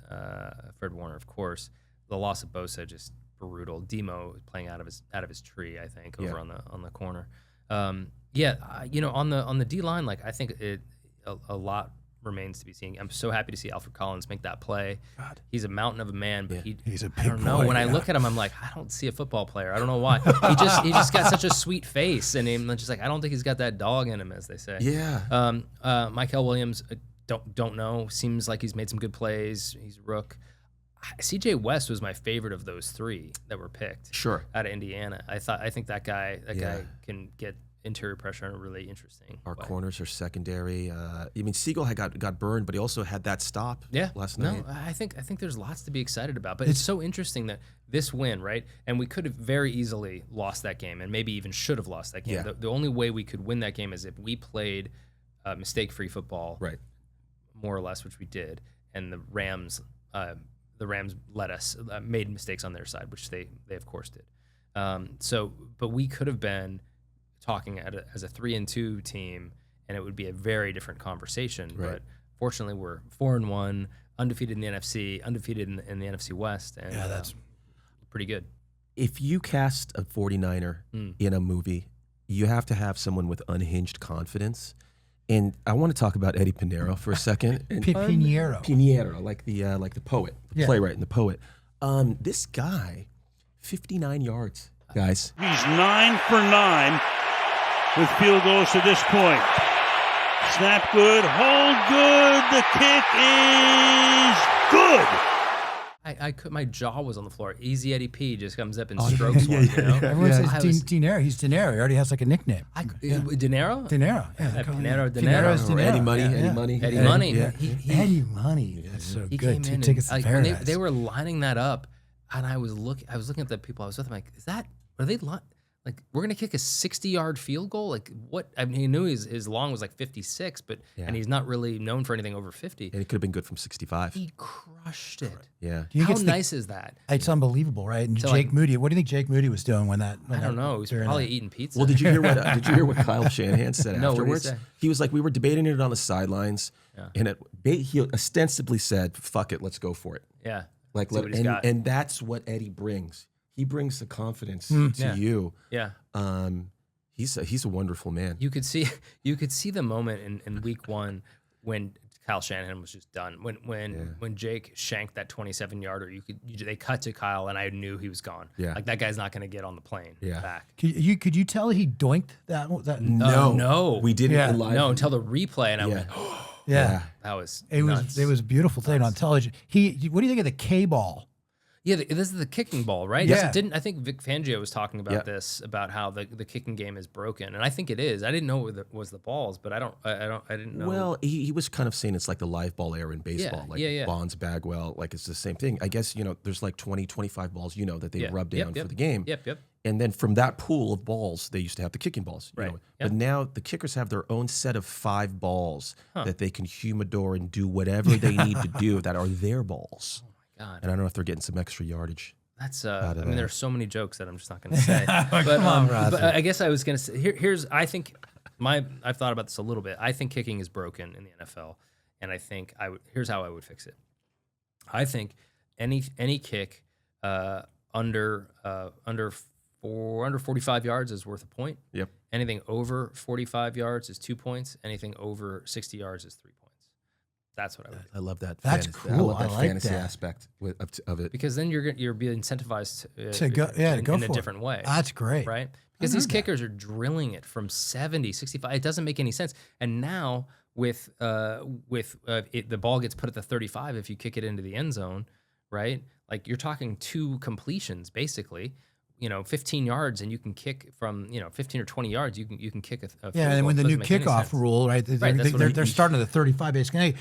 Warner, of course. The loss of Bosa just brutal. Demo playing out of his tree, I think, over on the corner. On the D line, like I think a lot remains to be seen. I'm so happy to see Alfred Collins make that play. God. He's a mountain of a man, but he's a big I don't know. boy, When I look at him, I'm like, I don't see a football player. I don't know why. he just got such a sweet face, and I'm just like, I don't think he's got that dog in him, as they say. Yeah. Michael Williams, don't know. Seems like he's made some good plays. He's a rook. CJ West was my favorite of those 3 that were picked. Sure. Out of Indiana, I think that guy can get interior pressure in a really interesting Our way. corners are secondary. I mean, Siegel got burned, but he also had that stop last night. No, I think there's lots to be excited about. But it's so interesting that this win, right? And we could have very easily lost that game and maybe even should have lost that game. Yeah. The only way we could win that game is if we played mistake-free football, Right. more or less, which we did, and the Rams let us made mistakes on their side, which they of course did. But we could have been talking as a 3-2 team, and it would be a very different conversation. Right. But fortunately, we're 4-1, undefeated in the NFC, undefeated in the NFC West, and that's pretty good. If you cast a 49er in a movie, you have to have someone with unhinged confidence. And I want to talk about Eddy Pineiro for a second. Pineiro. Pineiro, like the poet, the playwright and the poet. This guy, 59 yards, guys. He's 9 for 9 with field goals to this point. Snap good, hold good, the kick is good. My jaw was on the floor. Easy Eddie P just comes up and strokes one. You know? Everyone says Dinero. He's Dinero. He already has like a nickname. Dinero? Dinero. Yeah. Dinero. Eddie Money. Eddie Money. Yeah. Eddie Money. That's so He good. came Two in tickets to and, paradise. they were lining that up, and I was looking at the people I was with. I'm like, are they we're gonna kick a 60-yard field goal? Like what? I mean, he knew his long was like 56, but and he's not really known for anything over 50. And it could have been good from 65. He crushed it. Yeah. How nice is that? It's unbelievable, right? And So, Jake Moody. What do you think Jake Moody was doing when that? I don't know. He was probably eating pizza. Well, did you hear what Kyle Shanahan said No, what did he afterwards? say? He was like, we were debating it on the sidelines, and he ostensibly said, "Fuck it, let's go for it." Yeah. Like, See what he's got. and that's what Eddie brings. He brings the confidence to you. Yeah. He's a wonderful man. You could see the moment in week 1 when Kyle Shanahan was just done. When Jake shanked that 27-yarder, they cut to Kyle, and I knew he was gone. Yeah. Like that guy's not going to get on the plane back. Could you tell he doinked that? No, we didn't. Yeah. Live. No, until the replay, and I went, Yeah. that was It nuts. was a beautiful thing on television. What do you think of the K ball? Yeah, this is the kicking ball, right? Yeah. I think Vic Fangio was talking about this, about how the kicking game is broken, and I think it is. I didn't know it was the balls, but I didn't know. Well, he was kind of saying it's like the live ball era in baseball, Yeah, Bonds, Bagwell, like it's the same thing. I guess, there's like 20, 25 balls, that they rubbed in for the game. Yep. And then from that pool of balls, they used to have the kicking balls. You know? But now the kickers have their own set of 5 balls that they can humidor and do whatever they need to do that are their balls. God. And I don't know if they're getting some extra yardage. That's I mean, there's so many jokes that I'm just not going to say. But I guess I was going to say here's I think I've thought about this a little bit. I think kicking is broken in the NFL, and I think here's how I would fix it. I think any kick under 45 yards is worth a point. Yep. Anything over 45 yards is 2 points. Anything over 60 yards is 3 points. That's what I would do. I love that. That's fantasy. cool. I love that I like fantasy that. aspect of it. Because then you're being incentivized To go in for a it. different way. That's great. Right? Because these kickers are drilling it from 70, 65. It doesn't make any sense. And now with the ball gets put at the 35 if you kick it into the end zone, right? Like you're talking 2 completions basically. 15 yards, and you can kick from 15 or 20 yards. You can kick a field and goal. when the Doesn't new make any kickoff sense. rule, right? They're starting at the 35 basically.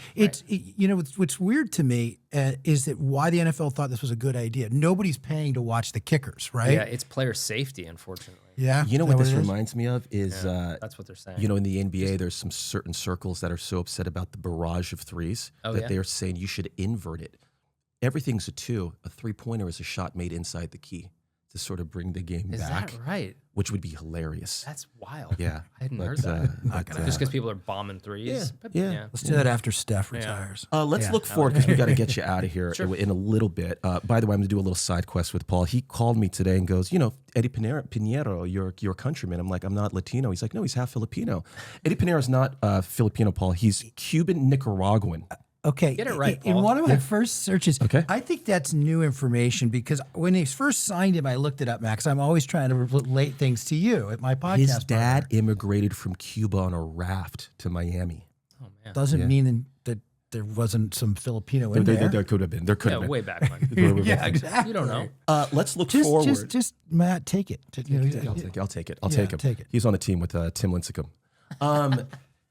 What's weird to me is that why the NFL thought this was a good idea. Nobody's paying to watch the kickers, right? Yeah, it's player safety, unfortunately. Yeah. You know what this reminds me of is That's what they're saying. in the NBA, there's some certain circles that are so upset about the barrage of threes that they're saying you should invert it. Everything's a 2. A 3-pointer is a shot made inside the key to sort of bring the game back. Is that right? Which would be hilarious. That's wild. Yeah. I hadn't heard that. Just because people are bombing threes. Yeah. Let's do that after Steph retires. Let's look forward because we got to get you out of here in a little bit. By the way, I'm going to do a little side quest with Paul. He called me today and goes, Eddy Pineiro, your countryman. I'm like, I'm not Latino. He's like, no, he's half Filipino. Eddy Pineiro is not Filipino, Paul. He's Cuban Nicaraguan. Okay. Get it right, In Paul. one of my first searches, Okay. I think that's new information because when they first signed him, I looked it up, Max. I'm always trying to relate things to you at my podcast. His dad immigrated from Cuba on a raft to Miami. Oh man. Doesn't mean that there wasn't some Filipino in there. There could have been. There could have been. Way back when. Yeah, exactly. You don't know. Let's look forward. Just Matt, take it. I'll take it. I'll take him. take it. He's on the team with Tim Lincecum.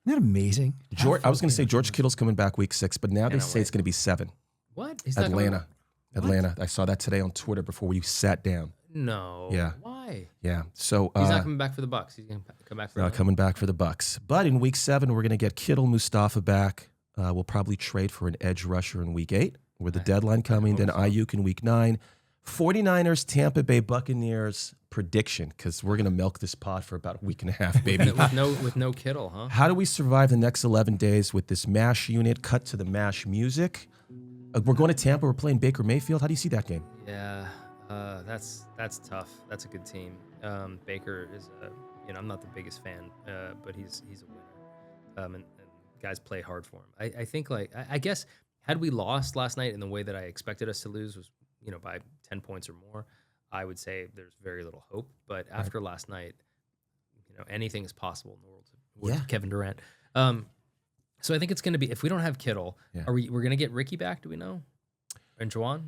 Isn't that amazing? I was going to say George Kittle's coming back week 6, but now they say it's going to be 7. What? He's not Atlanta. I saw that today on Twitter before we sat down. No. Yeah. Why? Yeah. So He's not coming back for the Bucks. He's going to come back for coming back for the Bucks. But in week 7, we're going to get Kittle, Mustafa back. We'll probably trade for an edge rusher in week 8 with the deadline coming. Then Ayuk in week 9. 49ers, Tampa Bay Buccaneers prediction, because we're going to milk this pod for about a week and a half, baby. with no Kittle, huh? How do we survive the next 11 days with this MASH unit? Cut to the MASH music. We're going to Tampa. We're playing Baker Mayfield. How do you see that game? Yeah, that's tough. That's a good team. Baker is, I'm not the biggest fan, but he's a winner. And guys play hard for him. I think I guess had we lost last night in the way that I expected us to lose was by 10 points or more, I would say there's very little hope. But after last night, anything is possible in the world with Kevin Durant. So I think it's going to be, if we don't have Kittle, we're going to get Ricky back? Do we know? And Juwan?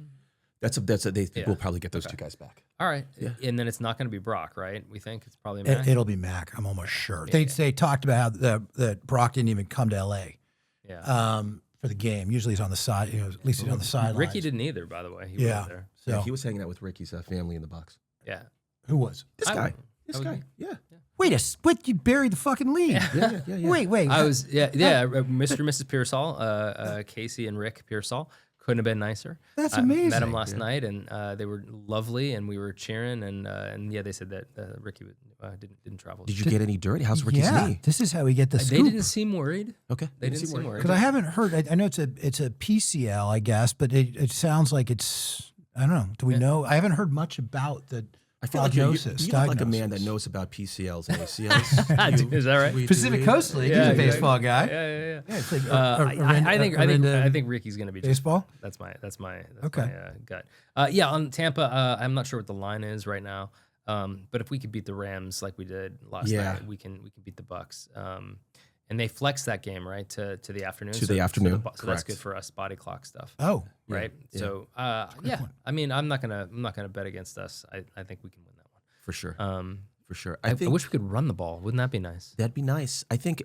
We'll probably get those two guys back. All right. Yeah. And then it's not going to be Brock, right? We think it's probably Mac. It'll be Mac. I'm almost sure. They talked about how that Brock didn't even come to L.A. For the game. Usually he's on the side. At least he's on the sidelines. Ricky didn't either, by the way. He wasn't there. So he was hanging out with Ricky's family in the box. Yeah. Who was this guy? This guy. Yeah. Wait what? You buried the fucking lead. Yeah. Wait. I was Mr. and Mrs. Pearsall, Casey and Rick Pearsall. Couldn't have been nicer. That's amazing. Met them last night, and they were lovely, and we were cheering, and they said that Ricky didn't travel. Did you get any dirt? How's Ricky's knee? This is how we get the scoop. They didn't seem worried. Okay. They didn't seem worried. Because I haven't heard. I know it's a PCL, I guess, but it sounds like it's. I don't know. Do we know? I haven't heard much about the. I feel like you look like a man that knows about PCLs and ACLs. Is that right? Pacific Coast League. He's a baseball guy. Yeah. It's like, I think Ricky's going to be baseball. That's my gut. On Tampa, I'm not sure what the line is right now. But if we could beat the Rams like we did last night, we can beat the Bucks. And they flexed that game right to the afternoon. To the afternoon. So that's good for us body clock stuff. Oh, right. Yeah. So I mean, I'm not gonna bet against us. I think we can win that one for sure. For sure. I wish we could run the ball. Wouldn't that be nice? That'd be nice. I think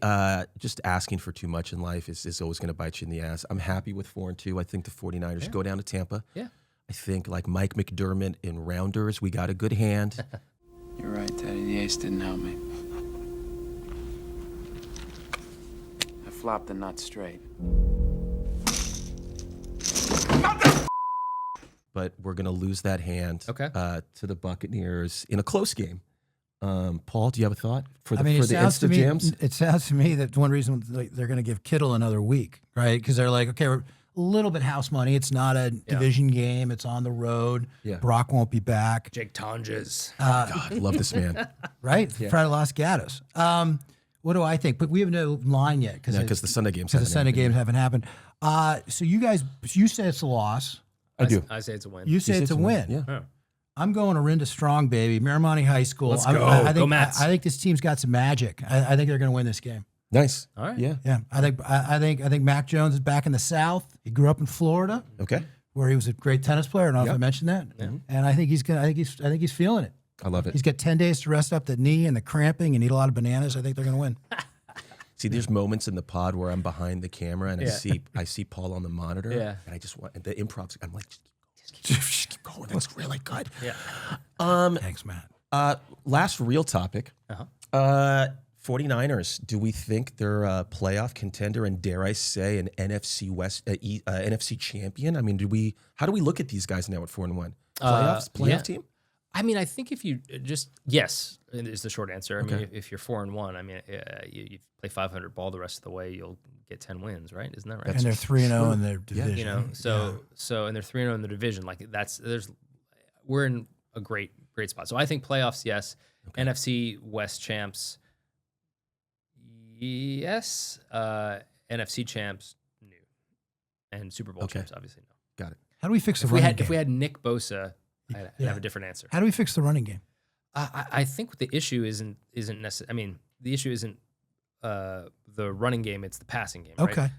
just asking for too much in life is always going to bite you in the ass. I'm happy with 4-2. I think the 49ers go down to Tampa. Yeah. I think like Mike McDermott in Rounders, we got a good hand. You're right, Teddy. The ace didn't help me. I flopped the nut straight. but we're going to lose that hand to the Buccaneers in a close game. Paul, do you have a thought for the Insta Jams? It sounds to me that one reason they're going to give Kittle another week, right? Because they're like, okay, we're a little bit house money. It's not a division game. It's on the road. Yeah. Brock won't be back. Jake Tonjes. God, love this man. Right? Yeah. Friday Los Gatos. What do I think? But we have no line yet because the Sunday games haven't happened. So you say it's a loss. I do. I say it's a win. You say it's a win. Yeah. Oh. I'm going Orinda Strong, baby. Miramani High School. Let's go. I think, Go Mats. I think this team's got some magic. I think they're going to win this game. Nice. All right. Yeah. Yeah. I think Mac Jones is back in the South. He grew up in Florida. Okay. Where he was a great tennis player. I don't know if I mentioned that. Yeah. And I think he's feeling it. I love it. He's got 10 days to rest up the knee and the cramping and eat a lot of bananas. I think they're going to win. See, there's moments in the pod where I'm behind the camera and I see Paul on the monitor. Yeah. And I just want the improv. I'm like, just keep going. That's really good. Yeah. Thanks, Matt. Last real topic. 49ers. Do we think they're a playoff contender and dare I say an NFC West NFC champion? I mean, how do we look at these guys now at 4-1? Playoff team? I mean, I think if you yes is the short answer. I mean, if you're 4-1, I mean, you play 500 ball the rest of the way, you'll get 10 wins, right? Isn't that right? And they're 3-0 in their division. You know, so and they're 3-0 in the division. Like we're in a great spot. So I think playoffs, yes. Okay. NFC West champs, yes. NFC champs, no. And Super Bowl champs, obviously, no. Got it. How do we fix the running game? If we had Nick Bosa, I'd have a different answer. How do we fix the running game? I think the issue isn't necessarily. I mean, the issue isn't the running game; it's the passing game. Right? Okay.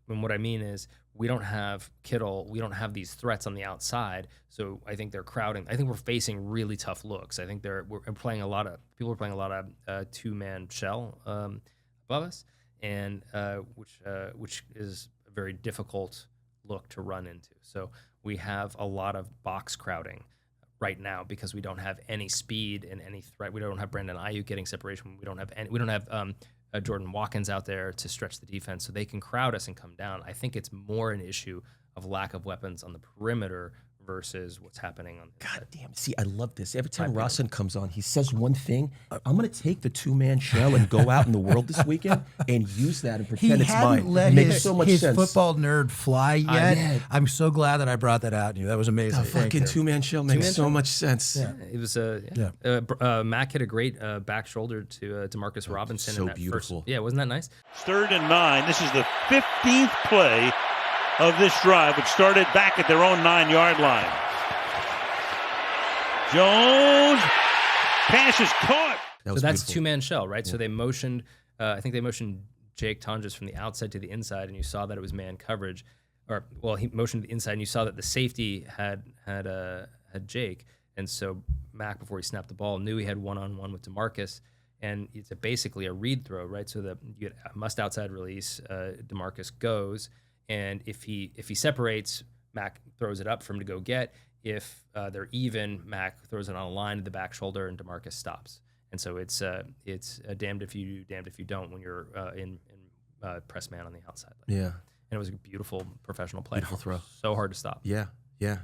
And what I mean is, we don't have Kittle. We don't have these threats on the outside. So I think they're crowding. I think we're facing really tough looks. I think we're playing a lot of two-man shell above us, and which is a very difficult look to run into. So we have a lot of box crowding right now because we don't have any speed and any threat. We don't have Brandon Ayuk getting separation. We don't have Jordan Watkins out there to stretch the defense, so they can crowd us and come down. I think it's more an issue of lack of weapons on the perimeter versus what's happening on the God damn. See, I love this. Every time Rawson comes on, he says one thing. I'm going to take the two-man shell and go out in the world this weekend and use that and pretend it's mine. Let it makes so much his sense. Football nerd fly yet. I'm so glad that I brought that out to you. That was amazing. The fucking two-man shell makes so much sense. Yeah. It was Mac hit a great back shoulder to Demarcus Robinson. So in that beautiful. Wasn't that nice? 3rd and 9. This is the 15th play of this drive, which started back at their own 9-yard line. Jones, pass is caught. So that's two-man shell, right? Yeah. So they motioned, I think they motioned Jake Tonjes from the outside to the inside, and you saw that it was man coverage. He motioned to the inside, and you saw that the safety had Jake. And so Mac, before he snapped the ball, knew he had one-on-one with DeMarcus, and it's basically a read throw, right? So you get a must outside release, DeMarcus goes, and if he separates, Mac throws it up for him to go get. If they're even, Mac throws it on a line to the back shoulder, and DeMarcus stops. And so it's damned if you do, damned if you don't when you're in press man on the outside. Yeah. And it was a beautiful professional play. Beautiful throw. So hard to stop. Yeah. So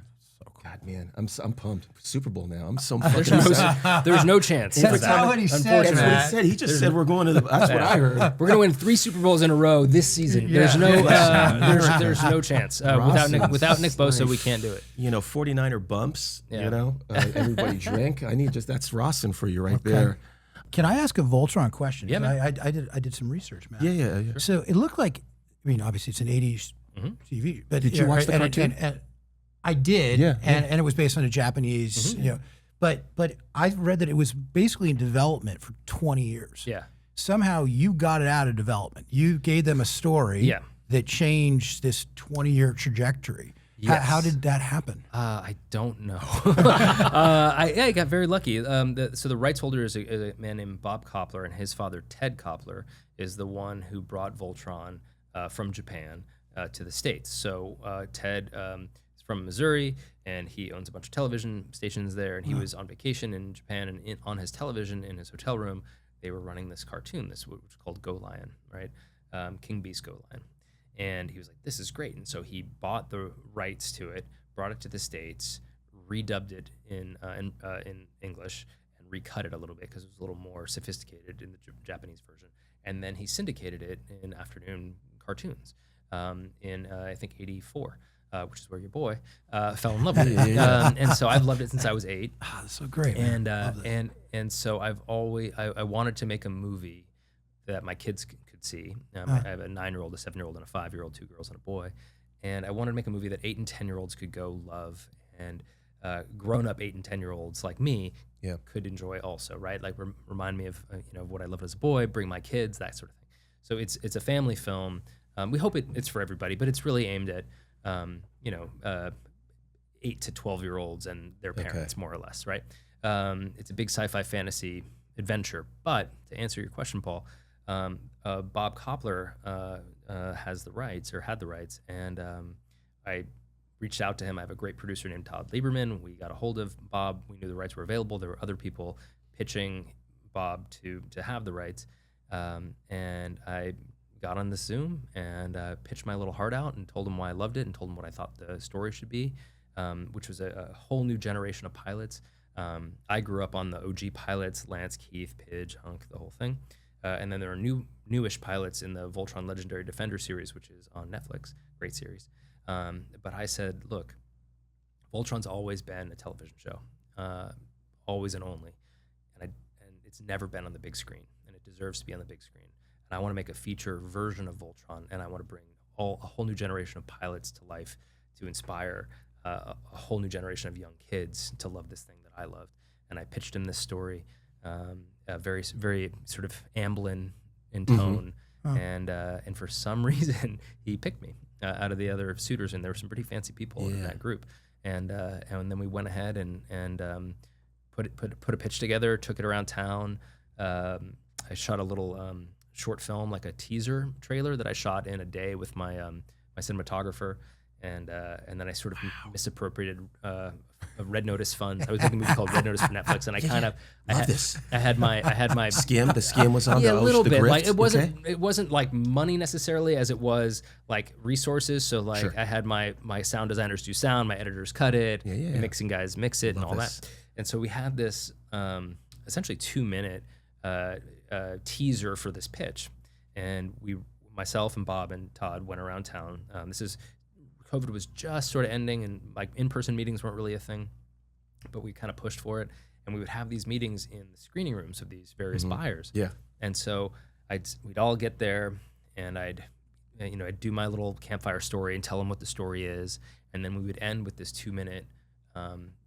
cool. God, man, I'm pumped. Super Bowl now. I'm so fucking excited. There's no chance. That's not what he said. That's what he said. He just said we're going to the. That's what I heard. We're going to win 3 Super Bowls in a row this season. There's no there's no chance. Without Nick Bosa, we can't do it. 49er bumps. Yeah. Everybody drink. That's Rawson for you right there. Can I ask a Voltron question? Yeah, man. I did some research, man. Yeah. So it looked like, obviously it's an 80s TV. But did you watch the cartoon? I did, and it was based on a Japanese, but I read that it was basically in development for 20 years. Yeah. Somehow you got it out of development. You gave them a story that changed this 20-year trajectory. Yes. How did that happen? I don't know. I got very lucky. So the rights holder is a man named Bob Koppler, and his father, Ted Koppler, is the one who brought Voltron from Japan to the States. So Ted is from Missouri, and he owns a bunch of television stations there, and he was on vacation in Japan, and on his television in his hotel room, they were running this cartoon, which was called Go Lion, right? King Beast Go Lion. And he was like, this is great. And so he bought the rights to it, brought it to the States, redubbed it in English, and recut it a little bit because it was a little more sophisticated in the Japanese version. And then he syndicated it in afternoon cartoons in I think '84. Which is where your boy fell in love with it. And so I've loved it since I was 8. That's so great. And so I've always I wanted to make a movie that my kids could see. I have a 9-year-old, a 7-year-old, and a 5-year-old, 2 girls and a boy. And I wanted to make a movie that 8 and 10-year-olds could go love, and grown-up 8 and 10-year-olds like me could enjoy also, right? Like remind me of what I loved as a boy, bring my kids, that sort of thing. So it's a family film. We hope it's for everybody, but it's really aimed at 8 to 12-year-olds and their parents, more or less, right? It's a big sci-fi fantasy adventure. But to answer your question, Paul, Bob Koppler has the rights, or had the rights, and I reached out to him. I have a great producer named Todd Lieberman. We got a hold of Bob. We knew the rights were available. There were other people pitching Bob to have the rights, and I got on the Zoom and pitched my little heart out and told him why I loved it and told him what I thought the story should be, which was a whole new generation of pilots. I grew up on the OG pilots, Lance, Keith, Pidge, Hunk, the whole thing. And then there are newish pilots in the Voltron Legendary Defender series, which is on Netflix. Great series. But I said, look, Voltron's always been a television show, always and only. And it's never been on the big screen, and it deserves to be on the big screen. I want to make a feature version of Voltron, and I want to bring a whole new generation of pilots to life to inspire a whole new generation of young kids to love this thing that I loved. And I pitched him this story, very, very sort of Amblin in tone, and for some reason he picked me out of the other suitors, and there were some pretty fancy people in that group. And then we went ahead and put a pitch together, took it around town. I shot a little short film, like a teaser trailer that I shot in a day with my my cinematographer, and then I sort of misappropriated Red Notice funds. I was making a movie called Red Notice for Netflix, and I had my Skim. The Skim was on a little bit. Grift. Like it wasn't like money necessarily as it was like resources. So like I had my sound designers do sound, my editors cut it, the mixing guys mix it, and all that. And so we had this essentially 2-minute teaser for this pitch, and myself and Bob and Todd went around town. COVID was just sort of ending, and like in-person meetings weren't really a thing, but we kind of pushed for it, and we would have these meetings in the screening rooms of these various buyers. And so we'd all get there, and I'd do my little campfire story and tell them what the story is, and then we would end with this 2-minute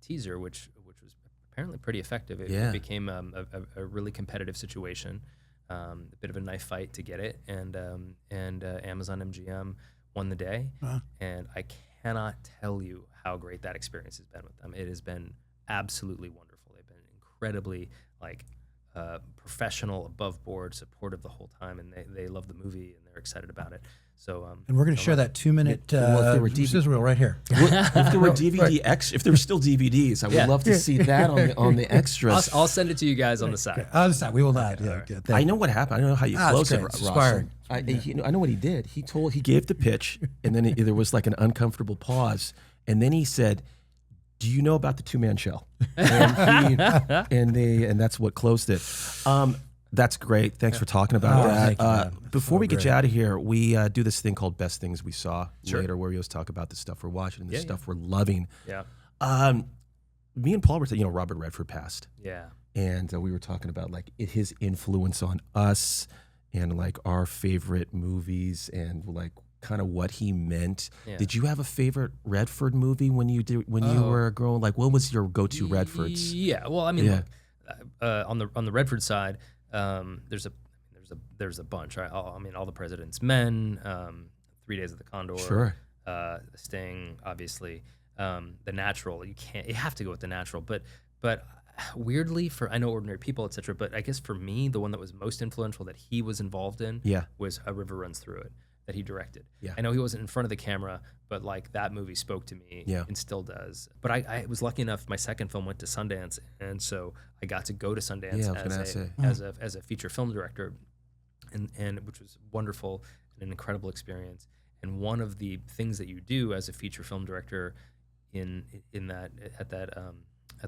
teaser, which was apparently pretty effective. It became a really competitive situation, a bit of a knife fight to get it, and Amazon MGM won the day, and I cannot tell you how great that experience has been with them. It has been absolutely wonderful. They've been incredibly professional, above board, supportive the whole time, and they love the movie and they're excited about it. So, and we're going to share that 2-minute sizzle reel right here. If there were if there were still DVDs, I would love to see that on the extras. I'll send it to you guys on the side. On the side, we will not. I know what happened. I know how you close it, Rawson. I know what he did. He gave the pitch, and then there was like an uncomfortable pause, and then he said, "Do you know about the 2-man show?" And that's what closed it. That's great. Thanks for talking about that. Before we get you out of here, we do this thing called Best Things We Saw later, where we always talk about the stuff we're watching and the stuff we're loving. Me and Paul were saying, Robert Redford passed. And we were talking about like his influence on us and like our favorite movies and like kind of what he meant. Did you have a favorite Redford movie when you were growing? Like, what was your go-to Redfords? Well, I mean, look, on the Redford side, there's a bunch, right? All the President's Men, 3 Days of the Condor, Sting, obviously, The Natural. You have to go with The Natural, but weirdly, I know Ordinary People, etc. But I guess for me, the one that was most influential that he was involved in was A River Runs Through It, that he directed. I know he wasn't in front of the camera, but like that movie spoke to me and still does. But I was lucky enough, my second film went to Sundance, and so I got to go to Sundance as a feature film director, and which was wonderful and an incredible experience. And one of the things that you do as a feature film director in that at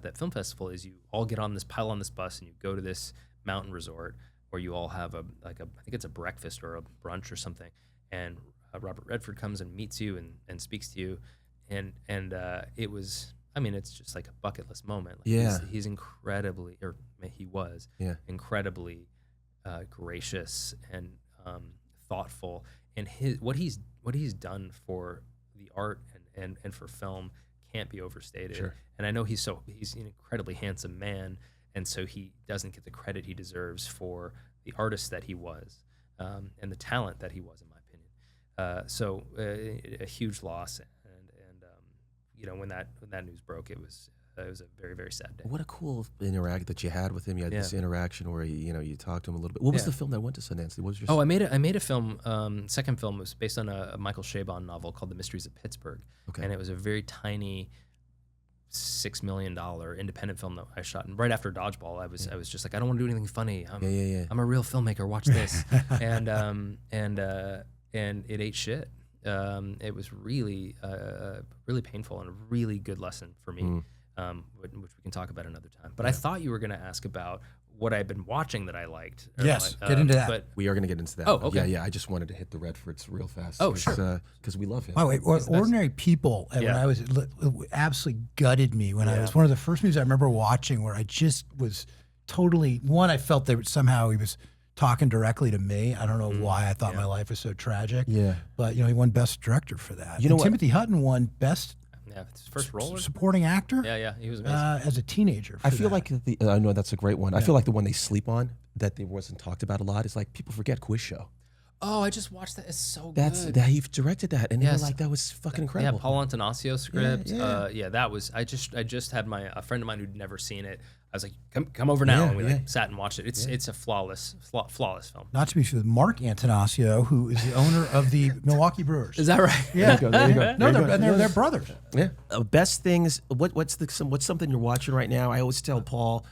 that film festival is you all get on this bus and you go to this mountain resort where you all have I think it's a breakfast or a brunch or something, and Robert Redford comes and meets you and speaks to you, and it was, I mean, it's just like a bucket list moment. Like he's incredibly, or he was incredibly gracious and thoughtful, and what he's done for the art and for film can't be overstated. Sure. And I know he's an incredibly handsome man, and so he doesn't get the credit he deserves for the artist that he was, and the talent that he was, in my opinion. So a huge loss, and when that news broke, it was a very, very sad day. What a cool interaction that you had with him. You had this interaction where you talked to him a little bit. What was the film that went to Sundance? What was your? I made a film. Second film was based on a Michael Chabon novel called The Mysteries of Pittsburgh, and it was a very tiny $6 million independent film that I shot. And right after Dodgeball, I was just like, I don't want to do anything funny. I'm a real filmmaker. Watch this. and it ate shit. It was really really painful and a really good lesson for me, which we can talk about another time. But I thought you were going to ask about what I've been watching that I liked. Yes, get into that. But we are going to get into that. Oh, okay. Yeah. I just wanted to hit the Redfords real fast. Oh, sure. Because we love him. By the way, Ordinary People, when I was, absolutely gutted me when I was one of the first movies I remember watching where I just was totally, I felt that somehow he was talking directly to me. I don't know why I thought my life was so tragic. Yeah. But, he won Best Director for that. You know and what? Timothy Hutton won Best his first role. Supporting Actor. Yeah, he was amazing. As a teenager. I feel like I know that's a great one. I feel like the one they sleep on that they wasn't talked about a lot is like people forget Quiz Show. Oh, I just watched that. It's so good. He directed that, and that was fucking incredible. Yeah, Paul Antanasio script. Yeah. That was. I just had a friend of mine who'd never seen it. I was like, come over now, and we sat and watched it. It's a flawless film. Not to be confused with Mark Antanasio, who is the owner of the Milwaukee Brewers. Is that right? Yeah. There you go. No, they're brothers. Yeah. Best things. What's something you're watching right now? I always tell Paul,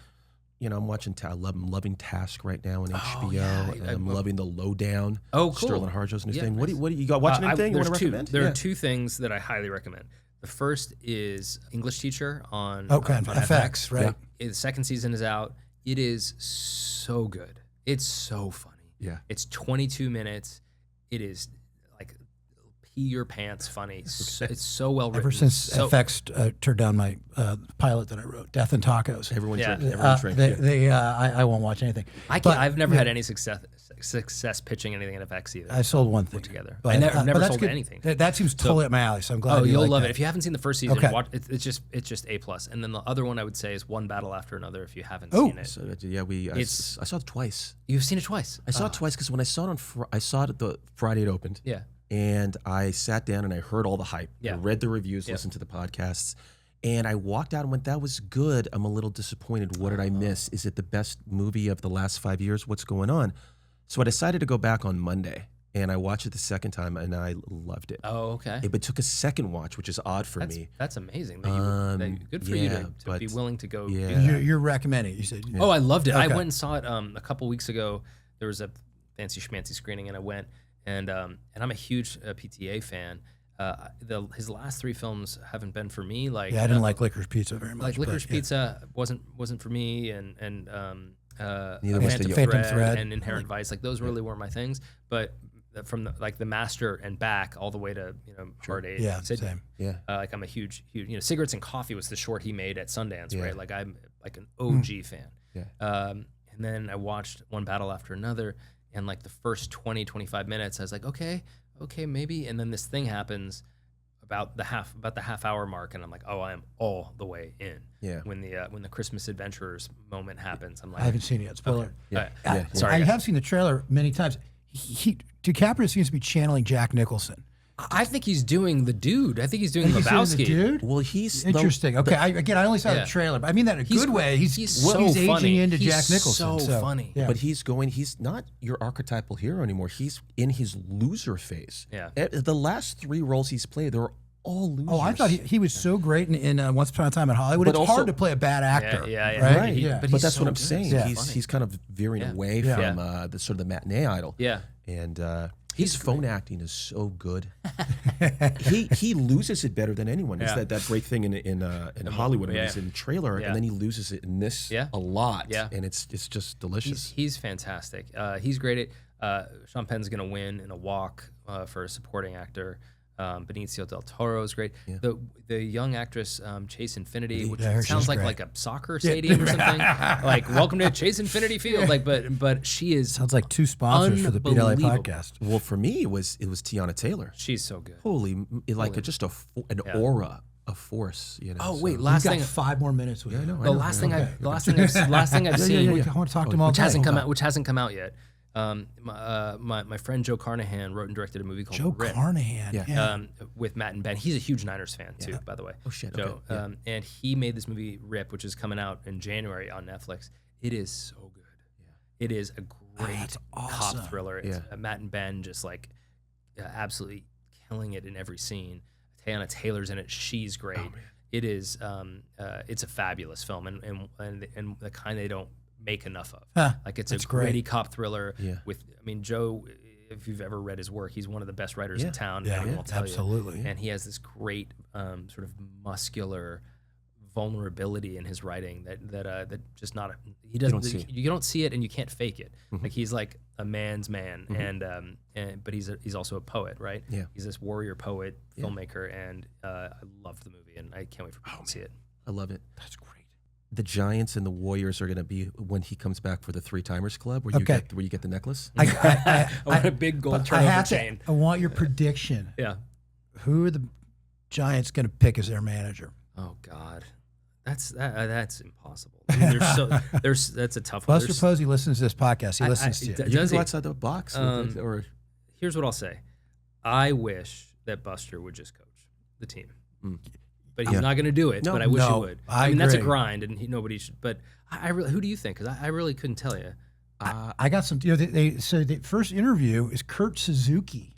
I'm watching. I'm loving Task right now on HBO, and I'm loving The Lowdown. Oh, cool. Sterling Harjow's new thing. Nice. What do you got? Watching anything you want to recommend? There are two things that I highly recommend. The first is English Teacher on FX, right? The second season is out. It is so good. It's so funny. Yeah. It's 22 minutes. It is like pee your pants funny. It's so well written. Ever since FX turned down my pilot that I wrote, Death and Tacos. Everyone I won't watch anything. I've never had any success pitching anything at FX either. I sold one thing together. But, I never sold sold anything. That seems totally up my alley. So I'm glad. You'll like love that. it if you haven't seen the first season. Watch, it's just A+. And then the other one I would say is One Battle After Another. If you haven't seen it, so, I saw it twice. You've seen it twice. I saw it twice because when I saw it I saw it the Friday it opened. Yeah. And I sat down and I heard all the hype. Yeah. I read the reviews, listened to the podcasts, and I walked out and went, that was good. I'm a little disappointed. What did I miss? Is it the best movie of the last 5 years? What's going on? So I decided to go back on Monday, and I watched it the second time, and I loved it. Oh, okay. But took a second watch, which is odd for me. That's amazing. Good for you to be willing to go. Yeah. You're recommending it. You said. Oh, I loved it. Okay. I went and saw it a couple weeks ago. There was a fancy schmancy screening, and I went. And I'm a huge PTA fan. His last three films haven't been for me. I didn't like Licorice Pizza very much. Like Licorice Pizza wasn't for me, and Phantom Thread and Inherent Vice. Like those really weren't my things. But from the Master and back all the way to Hard Eight. Yeah, same. Yeah. I'm a huge Cigarettes and Coffee was the short he made at Sundance, right? Like I'm like an OG fan. Yeah. And then I watched One Battle After Another. And like the first 20-25 minutes, I was like, okay, maybe. And then this thing happens about the half hour mark, and I'm like, oh, I am all the way in. Yeah. When the Christmas Adventurers moment happens, I'm like, I haven't seen it yet. Spoiler. Okay. Yeah. Sorry, I guys. have seen the trailer many times. DiCaprio seems to be channeling Jack Nicholson. I think he's doing the dude. I think he's doing Lebowski. The dude? Well, he's interesting. I only saw the trailer, but I mean that in a good way. He's so aging funny. into Jack Nicholson. So funny. Yeah. But he's not your archetypal hero anymore. He's in his loser phase. Yeah. The last three roles he's played, they were all losers. Oh, I thought he was so great in Once Upon a Time in Hollywood. But it's also, hard to play a bad actor. Yeah. Right? But that's so what I'm good. saying. Yeah. He's kind of veering away from the sort of the matinee idol. Yeah. And His phone acting is so good. he loses it better than anyone. It's that great thing in Hollywood when he's in the trailer, and then he loses it in this a lot. Yeah. And it's just delicious. He's fantastic. He's great at Sean Penn's gonna win in a walk for a supporting actor. Benicio del Toro is great. Yeah. The young actress Chase Infinity, which sounds like a soccer stadium or something. Like welcome to Chase Infinity Field. Like, but she is sounds like two sponsors for the Beat LA podcast. Well, for me, it was Tiana Taylor. She's so good. Just an aura. A force, you know. Oh wait, last thing. 5 more minutes. With I know. The last thing I've seen, I want to talk to him all which hasn't come out yet. My friend Joe Carnahan wrote and directed a movie called Joe Rip, Carnahan, with Matt and Ben. He's a huge Niners fan too, by the way. Oh shit, Joe. okay. And he made this movie Rip, which is coming out in January on Netflix. It is so good. Yeah. It is a great cop thriller. It's Matt and Ben just like absolutely killing it in every scene. Tiana Taylor's in it. She's great. Oh, it is. It's a fabulous film, and the kind they don't make enough of. Like it's a gritty cop thriller with, I mean, Joe, if you've ever read his work, he's one of the best writers in town. Everyone will tell you. And he has this great sort of muscular vulnerability in his writing that just not he doesn't you don't see it and you can't fake it. Like he's like a man's man, and but he's also a poet, right? Yeah. He's this warrior poet, filmmaker, and I love the movie and I can't wait for people to see it. I love it. That's great. The Giants and the Warriors are going to be when he comes back for the 3-timers club, where you get the necklace. I want a big gold turnover chain. I want your prediction. Yeah. Who are the Giants going to pick as their manager? Oh God, that's impossible. I mean, that's a tough one. Buster Posey listens to this podcast. He listens to you. You can go outside the box. Or here's what I'll say. I wish that Buster would just coach the team. But he's not going to do it. But I wish he would. I mean, that's a grind, and nobody should. But I really, who do you think? Because I really couldn't tell you. I got some. You know, the first interview is Kurt Suzuki.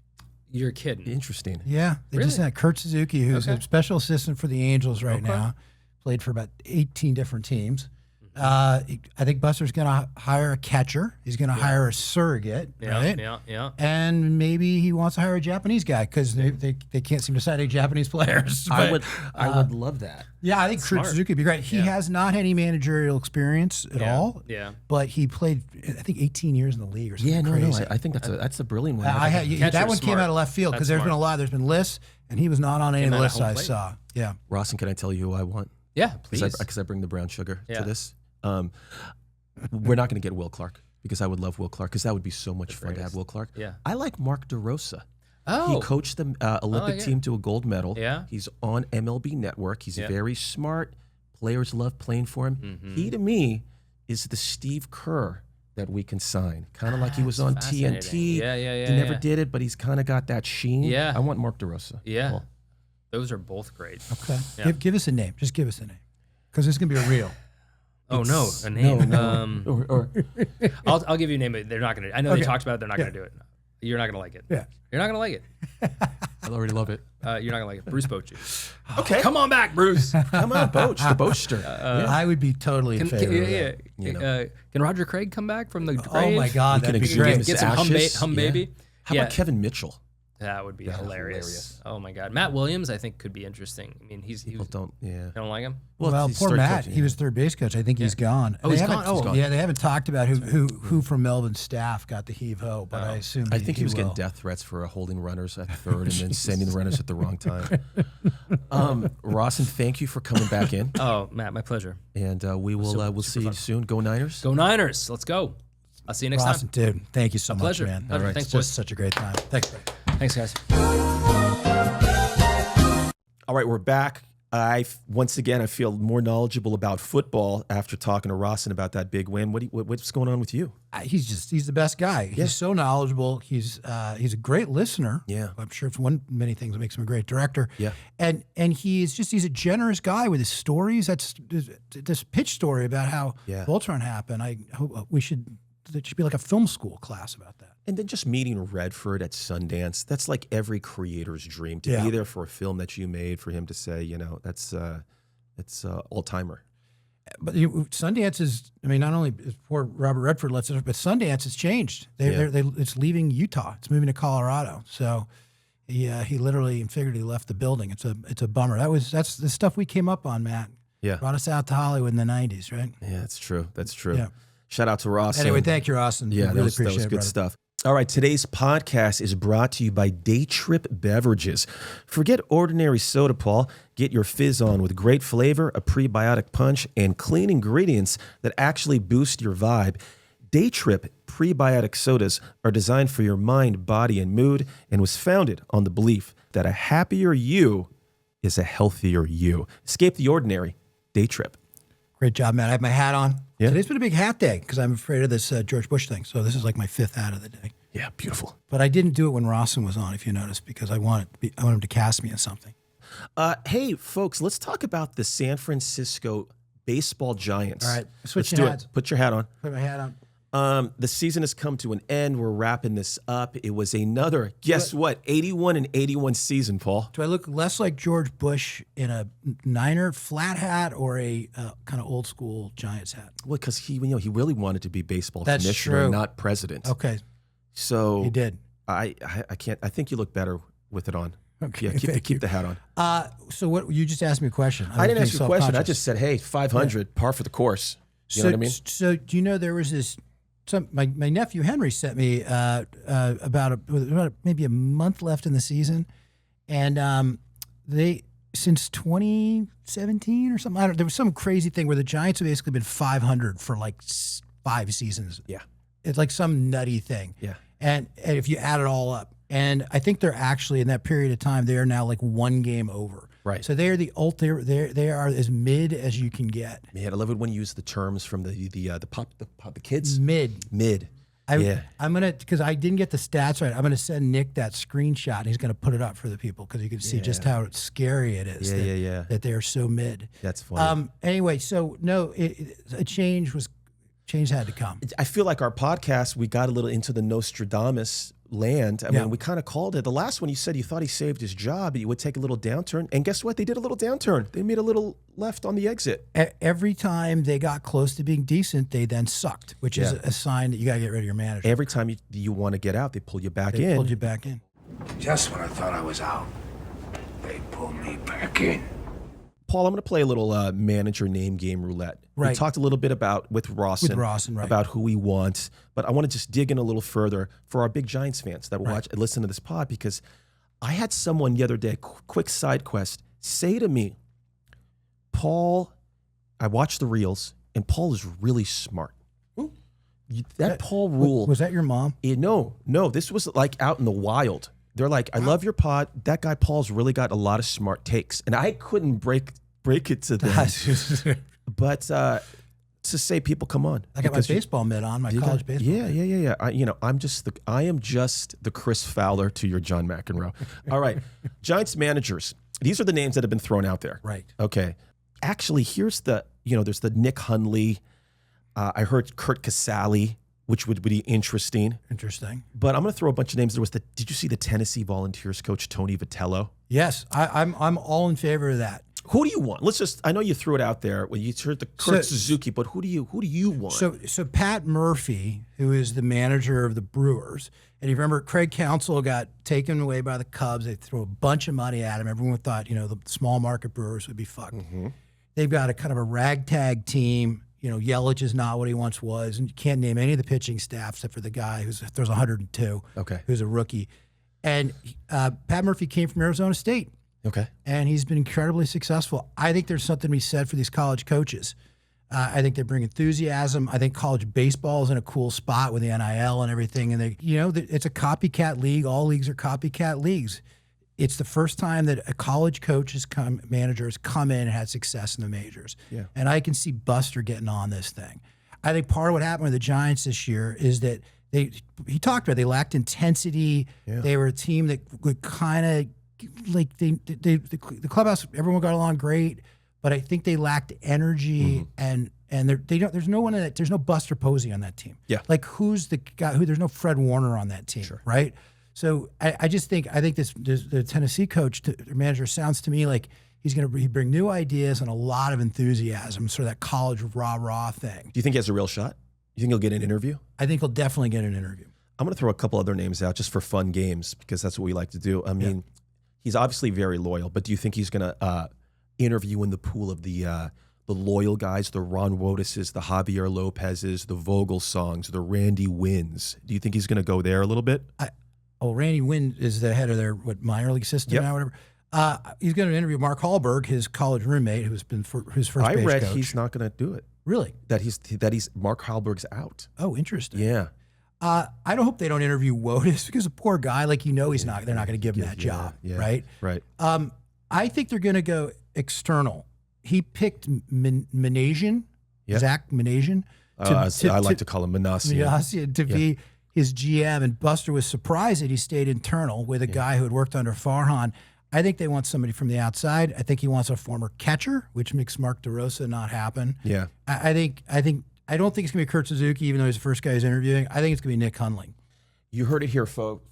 You're kidding. Interesting. Yeah, they just had Kurt Suzuki, who's a special assistant for the Angels right now. Played for about 18 different teams. I think Buster's going to hire a catcher. He's going to hire a surrogate, right? Yeah. And maybe he wants to hire a Japanese guy because they can't seem to sign any Japanese players. But, I would love that. Yeah, I think Kurt Suzuki would be great. He has not any managerial experience at all. Yeah. But he played, I think, 18 years in the league or something crazy. I think that's a brilliant one. That one came out of left field because there's been a lot. There's been lists, and he was not on any of the lists I saw. Yeah. Rawson, can I tell you who I want? Yeah, please. Because I bring the brown sugar to this. We're not going to get Will Clark because I would love Will Clark because that would be so much fun to have Will Clark. Yeah. I like Mark DeRosa. Oh. He coached the Olympic team to a gold medal. Yeah. He's on MLB Network. He's very smart. Players love playing for him. He, to me, is the Steve Kerr that we can sign. Kind of like he was on TNT. Yeah. He never did it, but he's kind of got that sheen. Yeah. I want Mark DeRosa. Yeah. Cool. Those are both great. Okay. Yeah. Give us a name. Just give us a name. Because it's going to be a real. Oh no, a name. No. I'll give you a name, but they're not gonna. I know they talked about it. They're not gonna do it. You're not gonna like it. Yeah, you're not gonna like it. I already love it. You're not gonna like it. Bruce Bochy. Okay, come on back, Bruce. Come on, Boch, the Bochster. I would be totally in favor of that. You know. Can Roger Craig come back from the grave? Oh my God, that'd be great. Get some hum baby. How about Kevin Mitchell? That would be hilarious. Oh my God, Matt Williams, I think could be interesting. I mean, People don't like him. Well, poor Matt. He was third base coach. I think he's gone. Oh, he's gone. Oh, yeah. They haven't talked about who from Melvin's staff got the heave ho, but I assume I think he was getting death threats for holding runners at third and then sending the runners at the wrong time. Rawson, thank you for coming back in. Oh, Matt, my pleasure. And we'll see you soon. Go Niners. Go Niners. Let's go. I'll see you next time. Dude, thank you so much, pleasure. Man. All right. Thanks, boys. Just such a great time. Thanks, Ray. Thanks, guys. All right, we're back. Once again, I feel more knowledgeable about football after talking to Rawson about that big win. What's going on with you? He's the best guy. He's so knowledgeable. He's a great listener. Yeah, I'm sure it's many things that makes him a great director. Yeah, and he's a generous guy with his stories. That's this pitch story about how Voltron happened. I hope there should be like a film school class about that. And then just meeting Redford at Sundance, that's like every creator's dream to be there for a film that you made, for him to say, that's all-timer. But Sundance is, I mean, not only is poor Robert Redford lets it, but Sundance has changed. It's leaving Utah. It's moving to Colorado. So he literally and figuratively left the building. It's a bummer. That's the stuff we came up on, Matt. Yeah. Brought us out to Hollywood in the 90s, right? Yeah, that's true. That's true. Yeah. Shout out to Rawson. Anyway, thank you, Rawson. Yeah, really that was good stuff. All right, today's podcast is brought to you by Day Trip Beverages. Forget ordinary soda, Paul. Get your fizz on with great flavor, a prebiotic punch, and clean ingredients that actually boost your vibe. Day Trip prebiotic sodas are designed for your mind, body, and mood, and was founded on the belief that a happier you is a healthier you. Escape the ordinary. Day Trip. Great job, Matt. I have my hat on. Yeah. Today's been a big hat day because I'm afraid of this George Bush thing. So this is like my 5th hat of the day. Yeah, beautiful. But I didn't do it when Rawson was on, if you noticed, because I want him to cast me in something. Hey, folks, let's talk about the San Francisco baseball Giants. All right, switch Let's your do hats. it. Put your hat on. Put my hat on. The season has come to an end. We're wrapping this up. It was another, guess what, 81 season, Paul. Do I look less like George Bush in a Niner flat hat or a kind of old school Giants hat? Well, because he really wanted to be baseball That's commissioner, true. not president. Okay, So he did. I can't. I think you look better with it on. Okay, Yeah, keep the hat on. So what? You just asked me a question. I didn't ask you a question. I self-conscious. just said, hey, 500, par for the course. You know what I mean? So do you know there was this? My nephew Henry sent me about maybe a month left in the season, and they since 2017 or something. There was some crazy thing where the Giants have basically been 500 for like 5 seasons. Yeah, it's like some nutty thing. Yeah, and if you add it all up, and I think they're actually in that period of time they are now like 1 game over. Right. So they are they are as mid as you can get. Man, I love it when you use the terms from the kids. Mid. Yeah. I'm gonna, because I didn't get the stats right. I'm gonna send Nick that screenshot, and he's gonna put it up for the people because you can see just how scary it is. That they are so mid. That's funny. Anyway, so no, a change had to come. I feel like our podcast, we got a little into the Nostradamus land. I mean, we kind of called it. The last one, you said you thought he saved his job, but you would take a little downturn. And guess what? They did a little downturn. They made a little left on the exit. Every time they got close to being decent, they then sucked, which is a sign that you got to get rid of your manager. Every time you want to get out, they pull you back in. They pulled you back in. Just when I thought I was out, they pulled me back in. Paul, I'm going to play a little manager name game roulette. Right. We talked a little bit with Rawson, right. about who we want, but I want to just dig in a little further for our big Giants fans that will watch and listen to this pod, because I had someone the other day, quick side quest, say to me, Paul, I watched the reels, and Paul is really smart. That Paul rule. Was that your mom? No, this was like out in the wild. They're like, I love your pod. That guy Paul's really got a lot of smart takes. And I couldn't break it to them. But to say, people, come on. I got my baseball mitt on, my college baseball. Yeah. I am just the Chris Fowler to your John McEnroe. All right. Giants managers. These are the names that have been thrown out there. Right. Okay. Actually, here's there's the Nick Hundley. I heard Kurt Casale, which would be interesting. But I'm going to throw a bunch of names. Did you see the Tennessee Volunteers coach, Tony Vitello? Yes, I'm all in favor of that. Who do you want? I know you threw it out there when you heard the Kurt Suzuki, but who do you want? So Pat Murphy, who is the manager of the Brewers, and you remember Craig Counsell got taken away by the Cubs. They threw a bunch of money at him. Everyone thought, the small market Brewers would be fucked. Mm-hmm. They've got a kind of a ragtag team. Yelich is not what he once was, and you can't name any of the pitching staff except for the guy there's 102, who's a rookie. And Pat Murphy came from Arizona State. Okay. And he's been incredibly successful. I think there's something to be said for these college coaches. I think they bring enthusiasm. I think college baseball is in a cool spot with the NIL and everything. And it's a copycat league. All leagues are copycat leagues. It's the first time that a college manager has come in and had success in the majors. Yeah. And I can see Buster getting on this thing. I think part of what happened with the Giants this year is that he talked about they lacked intensity. Yeah. They were a team that would kind of the clubhouse, everyone got along great, but I think they lacked energy and there's no one in that, there's no Buster Posey on that team. Yeah. Like who's the guy there's no Fred Warner on that team, right? So I think the Tennessee coach, their manager, sounds to me like He's going to bring new ideas and a lot of enthusiasm, sort of that college rah-rah thing. Do you think he has a real shot? You think he'll get an interview? I think he'll definitely get an interview. I'm going to throw a couple other names out just for fun games because that's what we like to do. I mean, he's obviously very loyal, but do you think he's going to interview in the pool of the loyal guys, the Ron Wotuses, the Javier Lopez's, the Vogel songs, the Randy Wynns? Do you think he's going to go there a little bit? Randy Wynn is the head of their minor league system now, whatever. He's going to interview Mark Hallberg, his college roommate, whose first base coach. I read he's not going to do it. Really? That he's Mark Hallberg's out. Oh, interesting. Yeah. I don't hope they don't interview Wotus because the poor guy, he's not. They're not going to give him that job, right? Right. I think they're going to go external. He picked Manasian, Zach Manasian. I like to call him Manasian. To be his GM, and Buster was surprised that he stayed internal with a guy who had worked under Farhan. I think they want somebody from the outside. I think he wants a former catcher, which makes Mark DeRosa not happen. Yeah. I don't think it's going to be Kurt Suzuki, even though he's the first guy he's interviewing. I think it's going to be Nick Hundling. You heard it here, folks.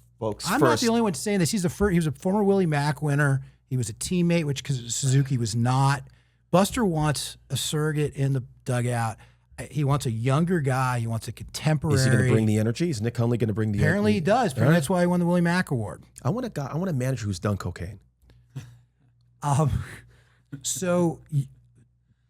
I'm not the only one saying this. He was a former Willie Mack winner. He was a teammate, which Suzuki was not. Buster wants a surrogate in the dugout. He wants a younger guy. He wants a contemporary. Is he going to bring the energy? Is Nick Hundley going to bring the energy? Apparently he does. Apparently that's why he won the Willie Mack Award. I want a manager who's done cocaine. So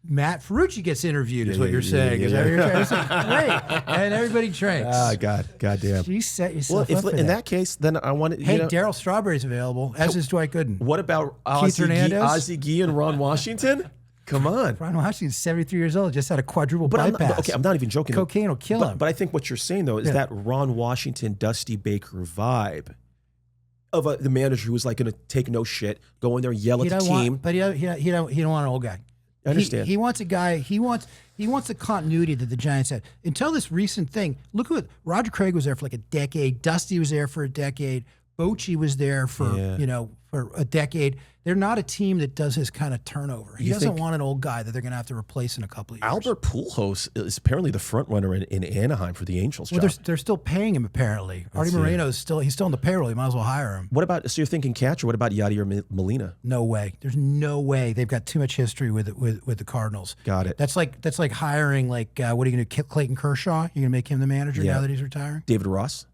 Matt Ferrucci gets interviewed, is what you're saying. Is that what you're trying to say? Great. And everybody drinks. God damn. You set yourself up for in that case, then I want to. Hey, Darryl Strawberry's available, as is Dwight Gooden. What about Keith Hernandez? Ozzie Guy and Ron Washington? Come on. Ron Washington's 73 years old, just had a quadruple bypass. I'm not even joking. Cocaine will kill him. But I think what you're saying, though, is that Ron Washington, Dusty Baker vibe of the manager who was like going to take no shit, go in there, yell at the team. But he don't want an old guy. I understand. He wants a guy. He wants the continuity that the Giants had until this recent thing. Look at Roger Craig was there for like a decade. Dusty was there for a decade. Bochy was there for for a decade. They're not a team that does his kind of turnover. He doesn't want an old guy that they're going to have to replace in a couple of years. Albert Pujols is apparently the front runner in Anaheim for the Angels. Well, they're still paying him apparently. Artie Moreno is still on the payroll. You might as well hire him. What about? So you're thinking catcher? What about Yadier Molina? No way. There's no way. They've got too much history with the Cardinals. Got it. That's like hiring what are you going to do? Clayton Kershaw? You're going to make him the manager now that he's retiring? David Ross.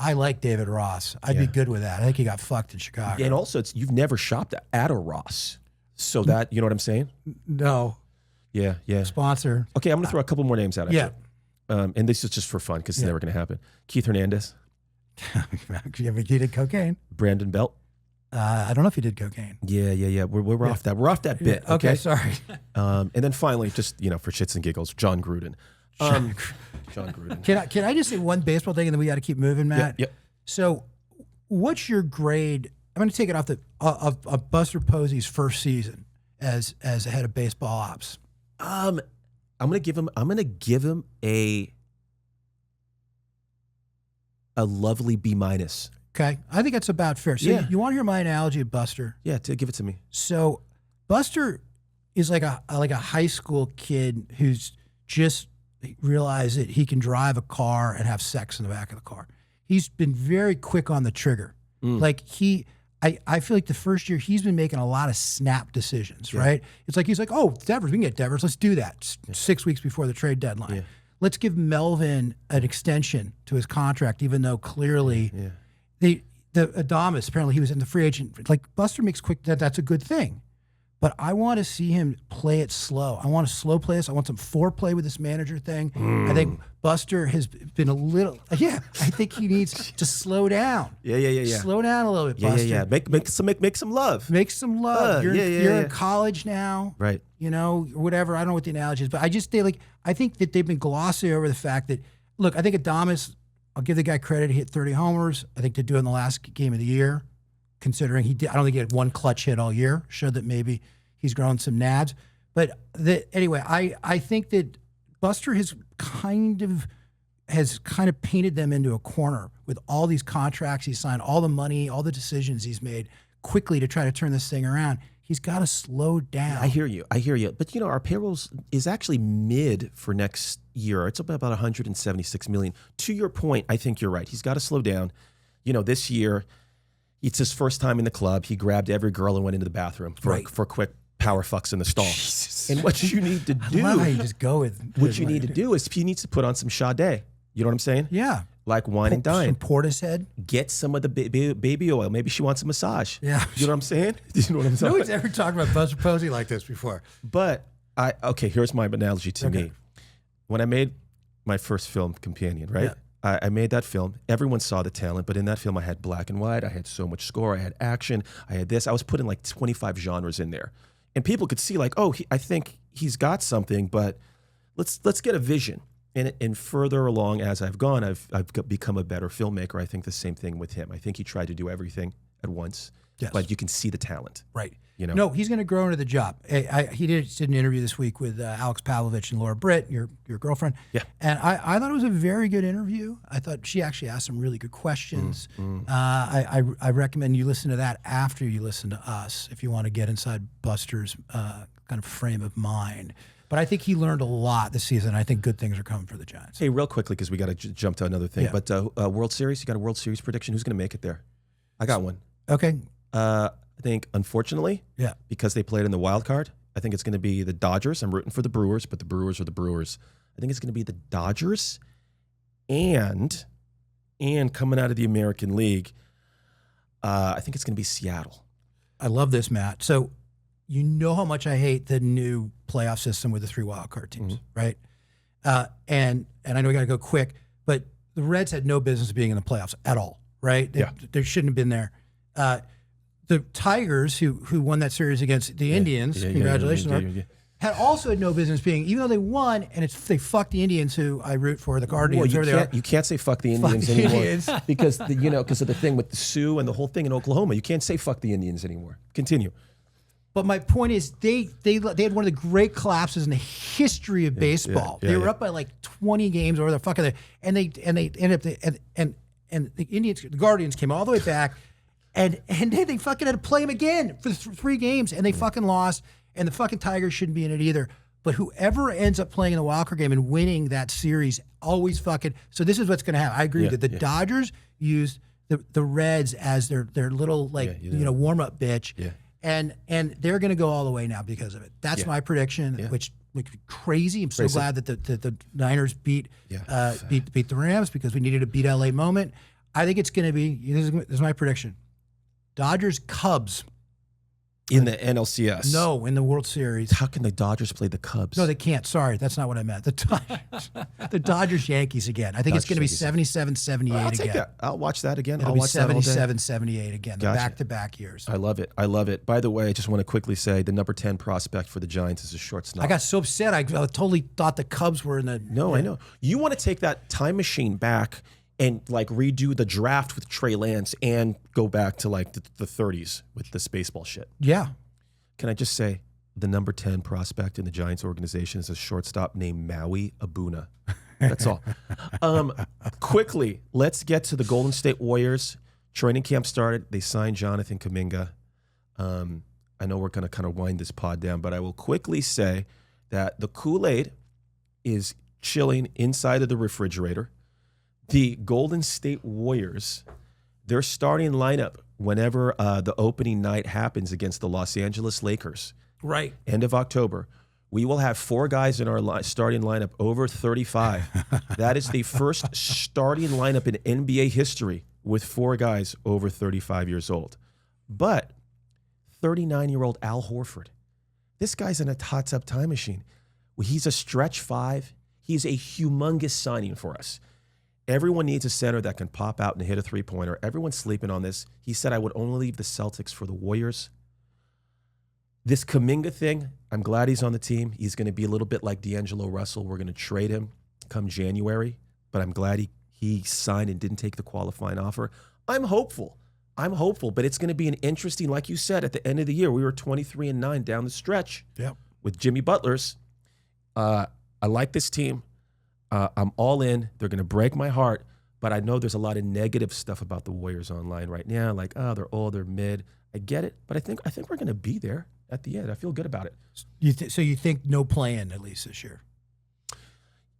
I like David Ross. I'd be good with that. I think he got fucked in Chicago. And also, you've never shopped at a Ross. So that, you know what I'm saying? No. Yeah. Sponsor. Okay, I'm going to throw a couple more names out at you. And this is just for fun because it's never going to happen. Keith Hernandez. He did cocaine. Brandon Belt. I don't know if he did cocaine. Yeah. We're off that. We're off that bit. Okay, sorry. And then finally, just, for shits and giggles, John Gruden. John Gruden. Can I just say one baseball thing and then we got to keep moving, Matt? Yep. So, what's your grade? I'm going to take it off of Buster Posey's first season as a head of baseball ops. I'm going to give him a lovely B-. Okay, I think that's about fair. So you want to hear my analogy of Buster? Yeah, give it to me. So, Buster is like a high school kid who's just realized that he can drive a car and have sex in the back of the car. He's been very quick on the trigger. Like I feel like the first year he's been making a lot of snap decisions, right? It's like he's like, oh, Devers, we can get Devers. Let's do that 6 weeks before the trade deadline. Yeah. Let's give Melvin an extension to his contract, even though clearly the Adames, apparently he was in the free agent. Like Buster makes quick, that's a good thing. But I want to see him play it slow. I want to slow play this. I want some foreplay with this manager thing. I think Buster has been a little, I think he needs to slow down. Yeah. Slow down a little bit, Buster. Yeah. Make some love. Make some love. You're in college now. Right. Whatever. I don't know what the analogy is, but I think that they've been glossy over the fact that, look, I think Adames, I'll give the guy credit. He hit 30 homers. I think to do it in the last game of the year. Considering I don't think he had one clutch hit all year, showed that maybe he's grown some nads. But anyway, I think that Buster has kind of painted them into a corner with all these contracts he's signed, all the money, all the decisions he's made quickly to try to turn this thing around. He's got to slow down. I hear you. But our payrolls is actually mid for next year. It's about 176 million. To your point, I think you're right. He's got to slow down. This year. It's his first time in the club. He grabbed every girl and went into the bathroom for quick power fucks in the stall. Jesus. And what you need to do, I love how you just go with what you need to do is he needs to put on some Sade. You know what I'm saying? Yeah. Like wine and dine. Some Portishead. Get some of the baby oil. Maybe she wants a massage. Yeah. You know what I'm saying? You know what I'm saying? Nobody's ever talked about Buster Posey like this before. But here's my analogy to me. When I made my first film, Companion, right? Yeah. I made that film. Everyone saw the talent, but in that film I had black and white. I had so much score. I had action. I had this. I was putting like 25 genres in there. And people could see like, oh, I think he's got something, but let's get a vision. And further along as I've gone, I've become a better filmmaker. I think the same thing with him. I think he tried to do everything at once, but you can see the talent. Right. You know? No, he's going to grow into the job. He did an interview this week with Alex Pavlovich and Laura Britt, your girlfriend. Yeah. And I thought it was a very good interview. I thought she actually asked some really good questions. I recommend you listen to that after you listen to us if you want to get inside Buster's kind of frame of mind. But I think he learned a lot this season. I think good things are coming for the Giants. Hey, real quickly, because we got to jump to another thing. Yeah. But World Series, you got a World Series prediction? Who's going to make it there? I got one. Okay. I think, unfortunately, because they played in the wild card, I think it's going to be the Dodgers. I'm rooting for the Brewers, but the Brewers are the Brewers. I think it's going to be the Dodgers, and coming out of the American League, I think it's going to be Seattle. I love this, Matt. So you know how much I hate the new playoff system with the 3 wild card teams, right? And I know we got to go quick, but the Reds had no business being in the playoffs at all, right? They shouldn't have been there. The Tigers, who won that series against the Indians, congratulations, had also had no business being, even though they won, and they fucked the Indians, who I root for, the Guardians. Well, you can't say fuck the Indians anymore because of the thing with the Sioux and the whole thing in Oklahoma. You can't say fuck the Indians anymore. Continue. But my point is, they had one of the great collapses in the history of baseball. They were up by like 20 games or the fuck other, and they ended up and the Indians, the Guardians came all the way back, and they fucking had to play them again for 3 games, and they fucking lost. And the fucking Tigers shouldn't be in it either. But whoever ends up playing in the wild card game and winning that series always fucking. So this is what's going to happen. I agree that the Dodgers used the Reds as their little warm up bitch. Yeah. And they're going to go all the way now because of it. That's my prediction, which would be crazy. I'm so glad that the Niners beat the Rams because we needed a beat LA moment. I think it's going to be, this is my prediction, Dodgers Cubs. In the NLCS? No, in the World Series. How can the Dodgers play the Cubs? No, they can't. Sorry, that's not what I meant. The Dodgers Yankees again. I think it's going to be 77-78 again. I'll take that. I'll watch that again. It'll be 77-78 again. The back-to-back years. I love it. I love it. By the way, I just want to quickly say the number 10 prospect for the Giants is a shortstop. I got so upset. I totally thought the Cubs were in the... No, I know. You want to take that time machine back and like redo the draft with Trey Lance and go back to like the 30s with this baseball shit. Yeah. Can I just say the number 10 prospect in the Giants organization is a shortstop named Maui Abuna. That's all. Quickly, let's get to the Golden State Warriors. Training camp started. They signed Jonathan Kuminga. I know we're going to kind of wind this pod down, but I will quickly say that the Kool-Aid is chilling inside of the refrigerator. The Golden State Warriors, their starting lineup whenever the opening night happens against the Los Angeles Lakers, right, end of October, we will have 4 guys in our starting lineup over 35. That is the first starting lineup in NBA history with 4 guys over 35 years old. But 39-year-old Al Horford, this guy's in a hot tub time machine. He's a stretch 5. He's a humongous signing for us. Everyone needs a center that can pop out and hit a 3-pointer. Everyone's sleeping on this. He said, I would only leave the Celtics for the Warriors. This Kuminga thing, I'm glad he's on the team. He's going to be a little bit like D'Angelo Russell. We're going to trade him come January, but I'm glad he signed and didn't take the qualifying offer. I'm hopeful, but it's going to be an interesting, like you said, at the end of the year, we were 23-9 down the stretch with Jimmy Butler's. I like this team. I'm all in. They're going to break my heart, but I know there's a lot of negative stuff about the Warriors online right now. Like, they're old, they're mid. I get it, but I think we're going to be there at the end. I feel good about it. So you think no play-in at least this year?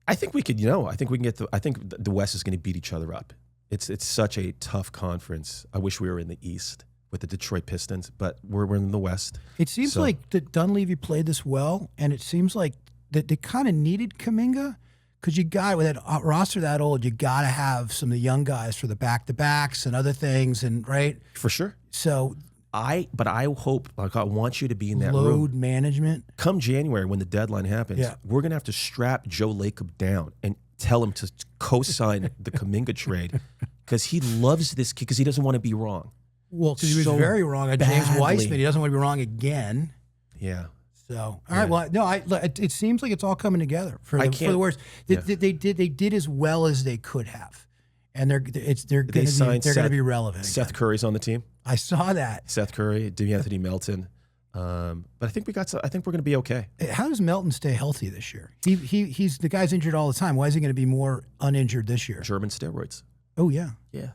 I think we could. I think we can get I think the West is going to beat each other up. It's such a tough conference. I wish we were in the East with the Detroit Pistons, but we're in the West. It seems like that Dunleavy played this well, and it seems like that they kind of needed Kuminga because you got with that roster that old, you got to have some of the young guys for the back-to-backs and other things, and right for sure. So I hope, like, I want you to be in that load room. management. Come January when the deadline happens, we're gonna have to strap Joe Lacob down and tell him to co-sign the Kuminga trade because he loves this kid because he doesn't want to be wrong. Well, because he was very wrong on James Weissman. He doesn't want to be wrong again. Yeah. So, all right. Well, no, it seems like it's all coming together for the worst. They did as well as they could have, and they're going to be relevant. Seth Curry's on the team. I saw that. Seth Curry, D'Anthony Melton. But I think we're going to be okay. How does Melton stay healthy this year? He's the guy's injured all the time. Why is he going to be more uninjured this year? German steroids. Oh yeah. Yeah.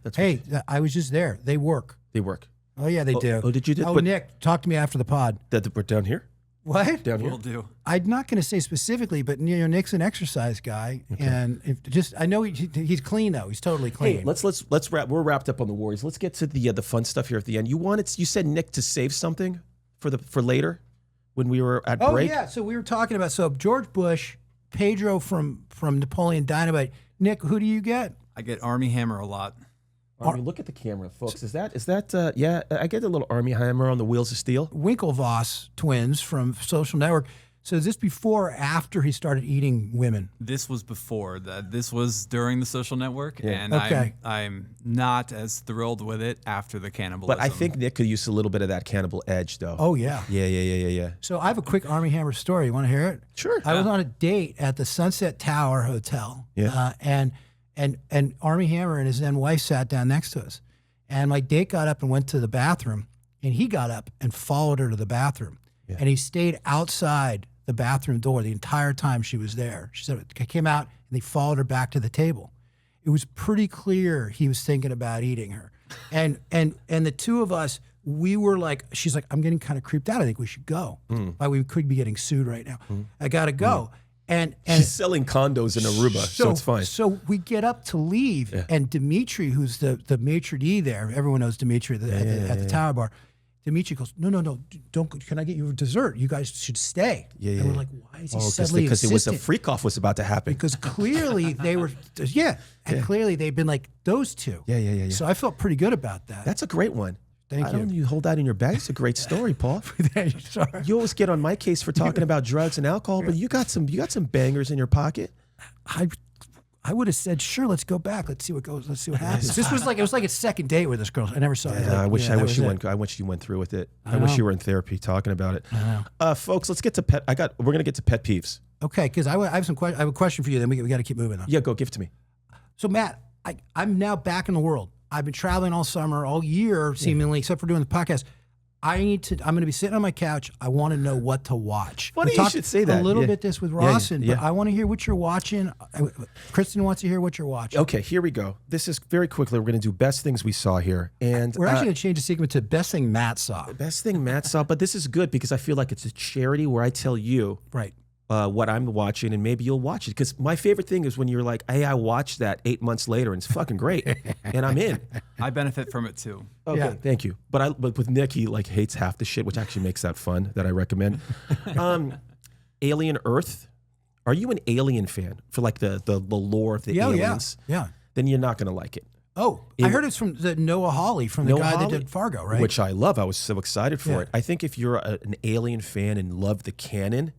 I was just there. They work. They work. Oh yeah, they do. Oh, did you? Nick, talk to me after the pod. That we're down here. What? Down here. Will do. I'm not going to say specifically, but Nick's an exercise guy, and I know he's clean though. He's totally clean. Hey, let's wrap. We're wrapped up on the Warriors. Let's get to the fun stuff here at the end. You said Nick to save something for later when we were at break. Oh yeah, so we were talking about George Bush, Pedro from Napoleon Dynamite. Nick, who do you get? I get Army Hammer a lot. Army, look at the camera, folks. Is that? Yeah, I get a little Army Hammer on the Wheels of Steel. Winklevoss twins from Social Network. So is this before or after he started eating women? This was before that. This was during the Social Network, and Okay. I'm not as thrilled with it after the cannibalism. But I think Nick could use a little bit of that cannibal edge, though. Oh yeah. Yeah. So I have a quick Army Hammer story. You want to hear it? Sure. I was on a date at the Sunset Tower Hotel. Yeah. And Army Hammer and his then wife sat down next to us. And my date got up and went to the bathroom, and he got up and followed her to the bathroom. Yeah. And he stayed outside the bathroom door the entire time she was there. She said, I came out, and they followed her back to the table. It was pretty clear he was thinking about eating her. And the two of us, we were like, she's like, I'm getting kind of creeped out. I think we should go. We could be getting sued right now. I got to go. And she's selling condos in Aruba, so it's fine. So we get up to leave, and Dimitri, who's the maitre d' there, everyone knows Dimitri at the Tower Bar. Dimitri goes, no, don't. Can I get you a dessert? You guys should stay. And we're like, why is he suddenly because it was a freak off was about to happen. Because clearly they were, and clearly they've been like those two. Yeah. So I felt pretty good about that. That's a great one. Thank you. You hold that in your bag. It's a great story, Paul. Sorry. You always get on my case for talking about drugs and alcohol, but you got some bangers in your pocket. I would have said, sure, let's go back. Let's see what goes. Let's see what happens. It was like a second date with this girl. I never saw it. I wish you went through with it. I wish you were in therapy talking about it. I know. Folks, let's get to we're gonna get to pet peeves. Okay, because I have I have a question for you. Then we got to keep moving on. Yeah, go give it to me. So Matt, I'm now back in the world. I've been traveling all summer, all year, seemingly, except for doing the podcast. I'm going to be sitting on my couch. I want to know what to watch. Funny you should say that. A little bit this with Rawson, but I want to hear what you're watching. Kristen wants to hear what you're watching. Okay, here we go. This is very quickly. We're going to do best things we saw here, and we're actually going to change the segment to best thing Matt saw. Best thing Matt saw, but this is good because I feel like it's a charity where I tell you right what I'm watching, and maybe you'll watch it. Because my favorite thing is when you're like, "Hey, I watched that 8 months later, and it's fucking great," and I'm in. I benefit from it too. Okay, thank you. But with Nick, he like hates half the shit, which actually makes that fun. That I recommend. Alien Earth. Are you an Alien fan for like the lore of the aliens? Yeah. Then you're not gonna like it. Oh, I heard it's from the Noah Hawley, from the guy that did Fargo, right? Which I love. I was so excited for it. I think if you're an Alien fan and love the canon,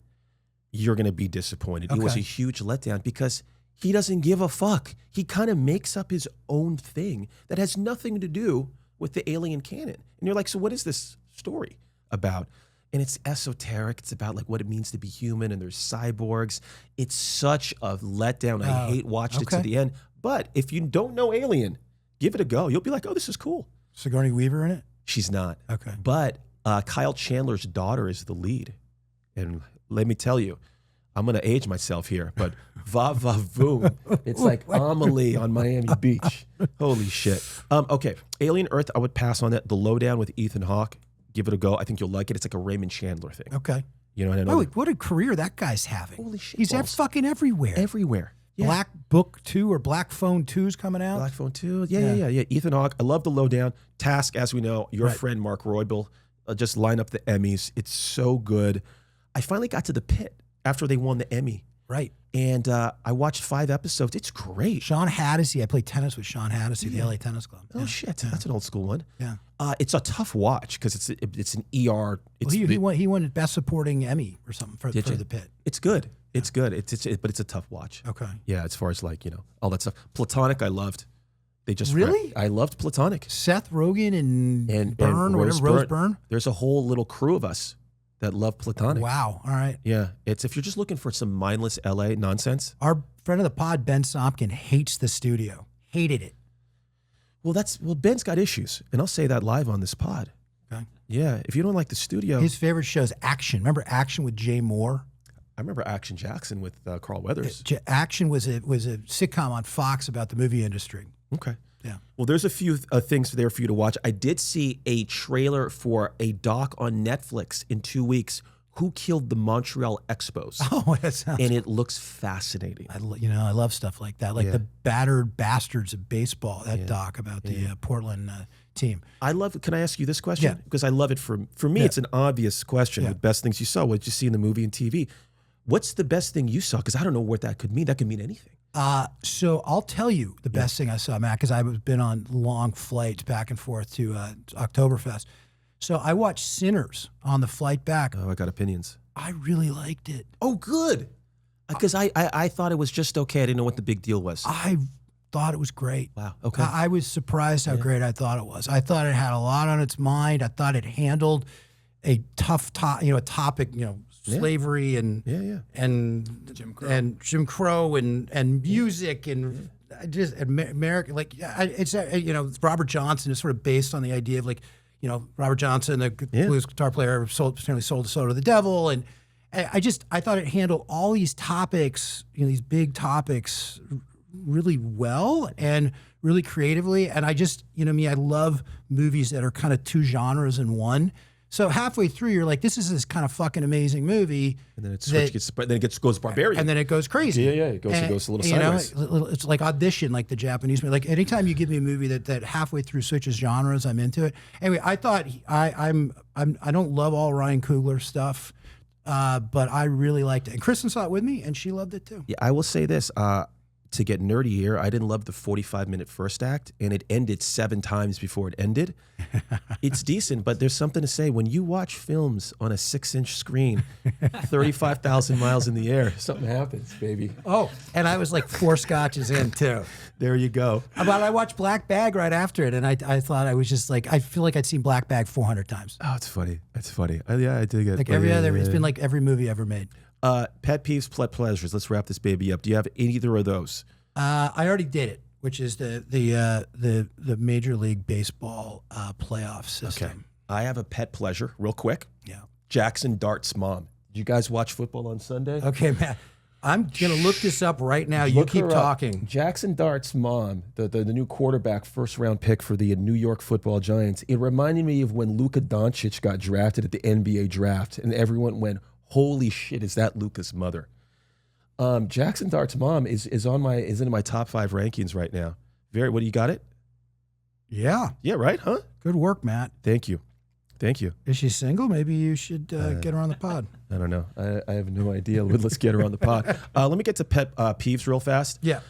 you're going to be disappointed. Okay. It was a huge letdown because he doesn't give a fuck. He kind of makes up his own thing that has nothing to do with the Alien canon. And you're like, so what is this story about? And it's esoteric. It's about like what it means to be human, and there's cyborgs. It's such a letdown. I hate watched it to the end. But if you don't know Alien, give it a go. You'll be like, oh, this is cool. Sigourney Weaver in it? She's not. Okay. But Kyle Chandler's daughter is the lead. And let me tell you, I'm going to age myself here, but va va voom. It's like Amelie on Miami Beach. Holy shit. Okay, Alien Earth, I would pass on that. The Lowdown with Ethan Hawke, give it a go. I think you'll like it. It's like a Raymond Chandler thing. Okay. You know what I know? What a career that guy's having. Holy shit. He's fucking everywhere. Everywhere. Black Book 2 or Black Phone 2 is coming out. Black Phone 2. Yeah. Ethan Hawke. I love The Lowdown. Task, as we know, your Right. friend Mark Roybal just line up the Emmys. It's so good. I finally got to the pit after they won the Emmy. Right. And I watched 5 episodes. It's great. Sean Haddisy. I played tennis with Sean Haddisy, the LA Tennis Club. Oh, shit. That's an old school one. Yeah. It's a tough watch because it's an ER. It's Well, he won Best Supporting Emmy or something for the pit. It's good. It's good. But it's a tough watch. Okay. Yeah, as far as all that stuff. Platonic, I loved. They just Really? I loved Platonic. Seth Rogen and Byrne, or Rose whatever, Rose Byrne. There's a whole little crew of us that love Platonic. Wow. All right. Yeah, it's if you're just looking for some mindless LA nonsense. Our friend of the pod, Ben Sompkin, hates the studio. Hated it. Well, Ben's got issues, and I'll say that live on this pod. Okay. Yeah, if you don't like the studio, His favorite show is Action. Remember Action with Jay Moore? I remember Action Jackson with Carl Weathers. Action was a sitcom on Fox about the movie industry. Okay. Yeah. Well, there's a few things there for you to watch. I did see a trailer for a doc on Netflix in 2 weeks. Who Killed the Montreal Expos? Oh, that sounds. And it looks fascinating. I love stuff like that, like the battered bastards of baseball. That doc about the Portland team. I love. Can I ask you this question? Yeah. Because I love it. For me, it's an obvious question. Yeah. The best things you saw. What did you see in the movie and TV? What's the best thing you saw? Because I don't know what that could mean. That could mean anything. So I'll tell you the best thing I saw, Matt, because I've been on long flights back and forth to Oktoberfest. So I watched Sinners on the flight back. Oh, I got opinions. I really liked it. Oh, good. Because I thought it was just okay. I didn't know what the big deal was. I thought it was great. Wow. Okay. I was surprised how great I thought it was. I thought it had a lot on its mind. I thought it handled a tough topic, slavery and Jim Crow and music and just America. Like it's Robert Johnson is sort of based on the idea of Robert Johnson, the blues guitar player, apparently sold his soul to the devil, and I thought it handled all these topics, these big topics, really well and really creatively. And I I love movies that are kind of two genres in one. So halfway through, you're like, this is this kind of fucking amazing movie. And then it goes barbarian. And then it goes crazy. Yeah. It goes a little sideways. It's like Audition, like the Japanese movie. Like anytime you give me a movie that halfway through switches genres, I'm into it. Anyway, I thought I don't love all Ryan Coogler stuff, but I really liked it. And Kristen saw it with me, and she loved it too. Yeah, I will say this. To get nerdy here, I didn't love the 45-minute first act, and it ended 7 times before it ended. It's decent, but there's something to say. When you watch films on a 6-inch screen, 35,000 miles in the air, something happens, baby. Oh, and I was like 4 scotches in too. There you go. But I watched Black Bag right after it, and I thought I was just like, I feel like I'd seen Black Bag 400 times. Oh, it's funny. It's funny. I dig it. Like it's been like every movie ever made. Pet peeves, pet pleasures. Let's wrap this baby up. Do you have either of those? I already did it, which is the Major League Baseball playoff system. Okay. I have a pet pleasure, real quick. Yeah. Jackson Dart's mom. Did you guys watch football on Sunday? Okay, Matt. I'm gonna look this up right now. You keep talking. Jackson Dart's mom, the new quarterback, first-round pick for the New York Football Giants. It reminded me of when Luka Doncic got drafted at the NBA draft, and everyone went, "Holy shit, is that Luka's mother?" Jackson Dart's mom is in my top 5 rankings right now. What do you got it? Yeah. Yeah, right, huh? Good work, Matt. Thank you. Is she single? Maybe you should get her on the pod. I don't know. I have no idea. Let's get her on the pod. Let me get to pet peeves real fast. Yeah.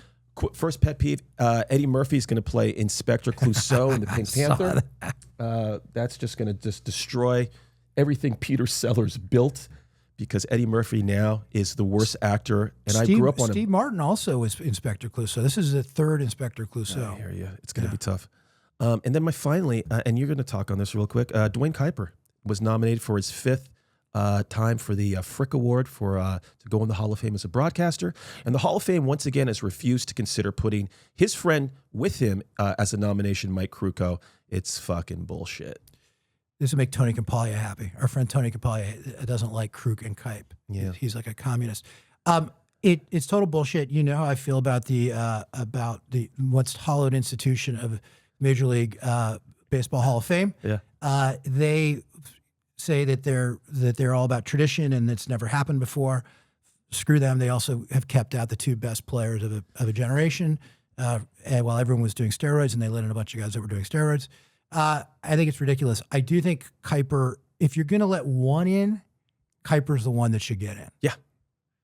First pet peeve, Eddie Murphy's going to play Inspector Clouseau in the Pink Panther. That's just going to destroy everything Peter Sellers built, because Eddie Murphy now is the worst actor, and I grew up on him. Steve Martin also was Inspector Clouseau. This is the 3rd Inspector Clouseau. I hear you. It's going to be tough. And then finally, and you're going to talk on this real quick, Dwayne Kuiper was nominated for his 5th time for the Frick Award to go in the Hall of Fame as a broadcaster. And the Hall of Fame, once again, has refused to consider putting his friend with him as a nomination, Mike Krukow. It's fucking bullshit. This will make Tony Campaglia happy. Our friend Tony Campaglia doesn't like Kruk and Kipe. Yeah. He's like a communist. It's total bullshit. You know how I feel about the what's hollowed institution of Major League Baseball Hall of Fame. Yeah. They say that they're all about tradition and it's never happened before. screw them. They also have kept out the 2 best players of a generation. And while everyone was doing steroids, and they let in a bunch of guys that were doing steroids. I think it's ridiculous. I do think Kuiper, if you're going to let one in, Kuiper's the one that should get in. Yeah.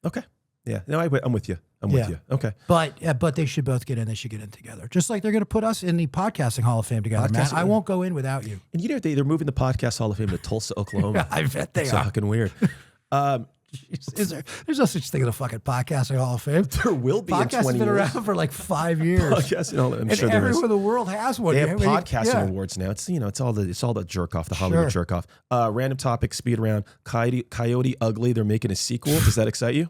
Okay. Yeah. No, I'm with you. I'm with you. Okay. But they should both get in. They should get in together. Just like they're going to put us in the Podcasting Hall of Fame together, Matt. I won't go in without you. And you know, they're moving the Podcast Hall of Fame to Tulsa, Oklahoma. I bet they it's are. fucking weird. There's no such thing as a fucking Podcasting Hall of Fame. There will be in 20 years. Podcasting has been around for like 5 years. I'm and sure there is. everyone in the world has one. They have podcasting awards now. It's all the jerk off, the Hollywood jerk off. Random topic, speed round. Coyote Ugly. They're making a sequel. Does that excite you?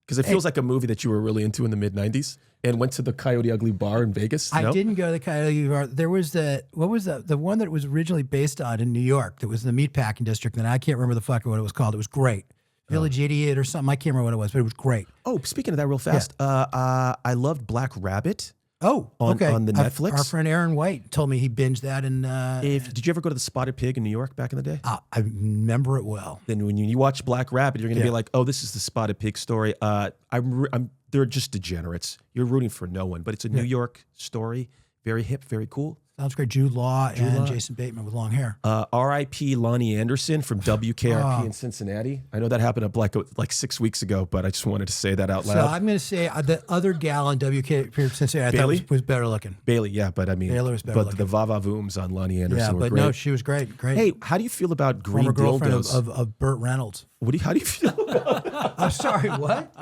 Because it feels like a movie that you were really into in the mid-90s and went to the Coyote Ugly bar in Vegas. I didn't go to the Coyote Ugly bar. There was the one that it was originally based on in New York that was the meatpacking district, and I can't remember the fucking what it was called. It was great. Village Idiot or something. I can't remember what it was, but it was great. Oh, speaking of that real fast, I loved Black Rabbit. Oh, okay. On the Netflix. Our friend Aaron White told me he binged that. And did you ever go to the Spotted Pig in New York back in the day? I remember it well. Then when you watch Black Rabbit, you're going to be like, oh, this is the Spotted Pig story. They're just degenerates. You're rooting for no one, but it's a New York story. Very hip, very cool. Sounds great. Jude Law and Jason Bateman with long hair. R.I.P. Lonnie Anderson from WKRP in Cincinnati. I know that happened up like 6 weeks ago, but I just wanted to say that out loud. So I'm going to say the other gal in WKRP Cincinnati I thought was better looking. Bailey, yeah, but I mean, Baylor was better looking. The va-va-vooms on Lonnie Anderson were great. No, she was great. Great. Hey, how do you feel about green Former girlfriend dildos? of Burt Reynolds. How do you feel about I'm sorry, what?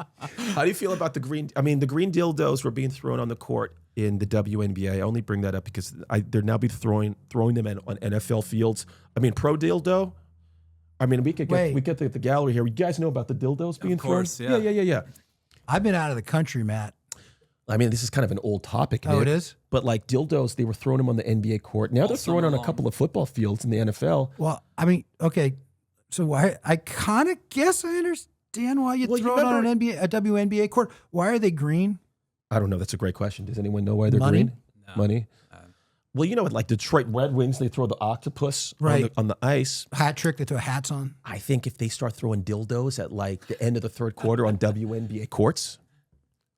How do you feel about the green? I mean, the green dildos were being thrown on the court in the WNBA. I only bring that up because they're now be throwing them on NFL fields. I mean, pro dildo. I mean, we get the gallery here. You guys know about the dildos being thrown? Yeah. I've been out of the country, Matt. I mean, this is kind of an old topic. Oh, it is? But like dildos, they were throwing them on the NBA court. Now they're throwing on a couple of football fields in the NFL. Well, I mean, okay. So I kind of guess I understand why you throw it on a WNBA court. Why are they green? I don't know. That's a great question. Does anyone know why they're green? No. Money. Well, you know, like Detroit Red Wings, they throw the octopus on the ice. Hat trick, they throw hats on. I think if they start throwing dildos at like the end of the third quarter on WNBA courts,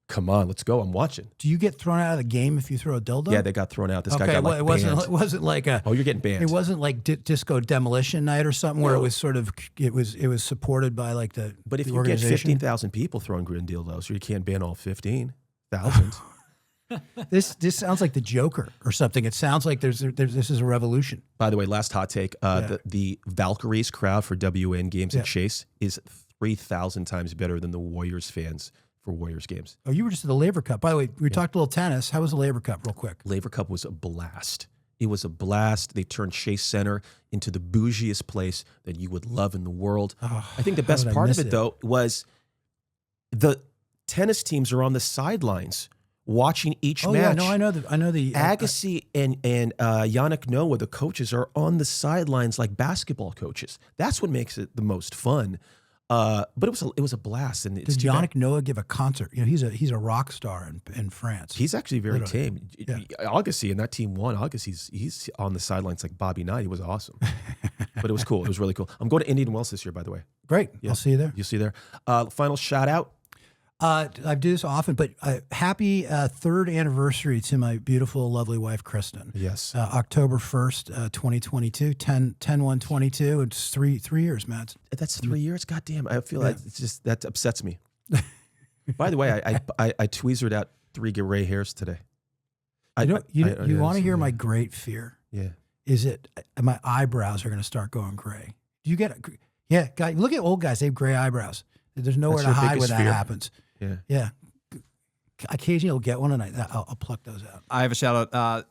come on, let's go. I'm watching. Do you get thrown out of the game if you throw a dildo? Yeah, they got thrown out. This guy got like banned. It wasn't like a. Oh, you're getting banned. It wasn't like disco demolition night or something where it was sort of it was supported by like the. But if the you get organization. 15,000 people throwing green dildos, you can't ban all 15,000. This sounds like the Joker or something. It sounds like this is a revolution. By the way, last hot take: the Valkyries crowd for WN games at Chase is 3,000 times better than the Warriors fans for Warriors games. Oh, you were just at the Labor Cup. By the way, we talked a little tennis. How was the Labor Cup, real quick? Labor Cup was a blast. It was a blast. They turned Chase Center into the bougiest place that you would love in the world. Oh, I think the best part of it, though, was the tennis teams are on the sidelines watching each match. Yeah, no, I know the Agassi and Yannick Noah, the coaches, are on the sidelines like basketball coaches. That's what makes it the most fun. But it was a blast. And does Yannick Noah give a concert? You know, he's a rock star in France. He's actually very tame. Yeah. Agassi and that team won. Agassi, he's on the sidelines like Bobby Knight. He was awesome. But it was cool. It was really cool. I'm going to Indian Wells this year, by the way. Great. Yeah. I'll see you there. You'll see you there. Final shout out. I do this often, but happy third anniversary to my beautiful, lovely wife, Kristen. Yes. October 1st, 2022, 10/1/22. It's three years, Matt. That's 3 years? God damn. I feel like it's just, that upsets me. By the way, I tweezered out 3 gray hairs today. You want to hear my great fear? Yeah. Is it my eyebrows are going to start going gray? Do you get it? Yeah, guy. Look at old guys. They have gray eyebrows. There's nowhere to hide when that happens. Yeah. Occasionally I'll get one and I'll pluck those out. I have a shout out.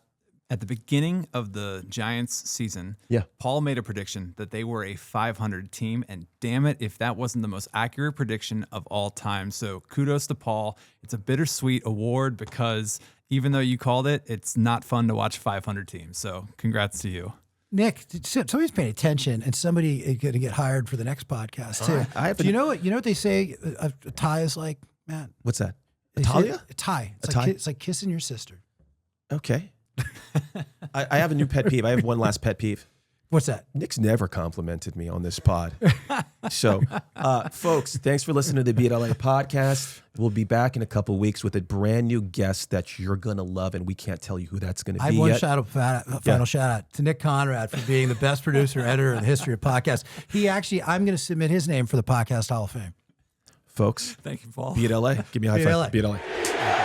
At the beginning of the Giants season, Paul made a prediction that they were a 500 team, and damn it, if that wasn't the most accurate prediction of all time. So kudos to Paul. It's a bittersweet award because even though you called it, it's not fun to watch 500 teams. So congrats to you. Nick, somebody's paying attention, and somebody is going to get hired for the next podcast too. Do you know what they say a tie is like, Matt? What's that? Italia? A tie. It's like kissing your sister. Okay. I have a new pet peeve. I have one last pet peeve. What's that? Nick's never complimented me on this pod. So, folks, thanks for listening to the Beat LA podcast. We'll be back in a couple of weeks with a brand new guest that you're going to love, and we can't tell you who that's going to be I yet. have one final shout out to Nick Conrad for being the best producer, editor in the history of podcasts. I'm going to submit his name for the Podcast Hall of Fame. Folks, thank you, Paul. Beat LA. Give me a high five. Beat LA. Beat LA.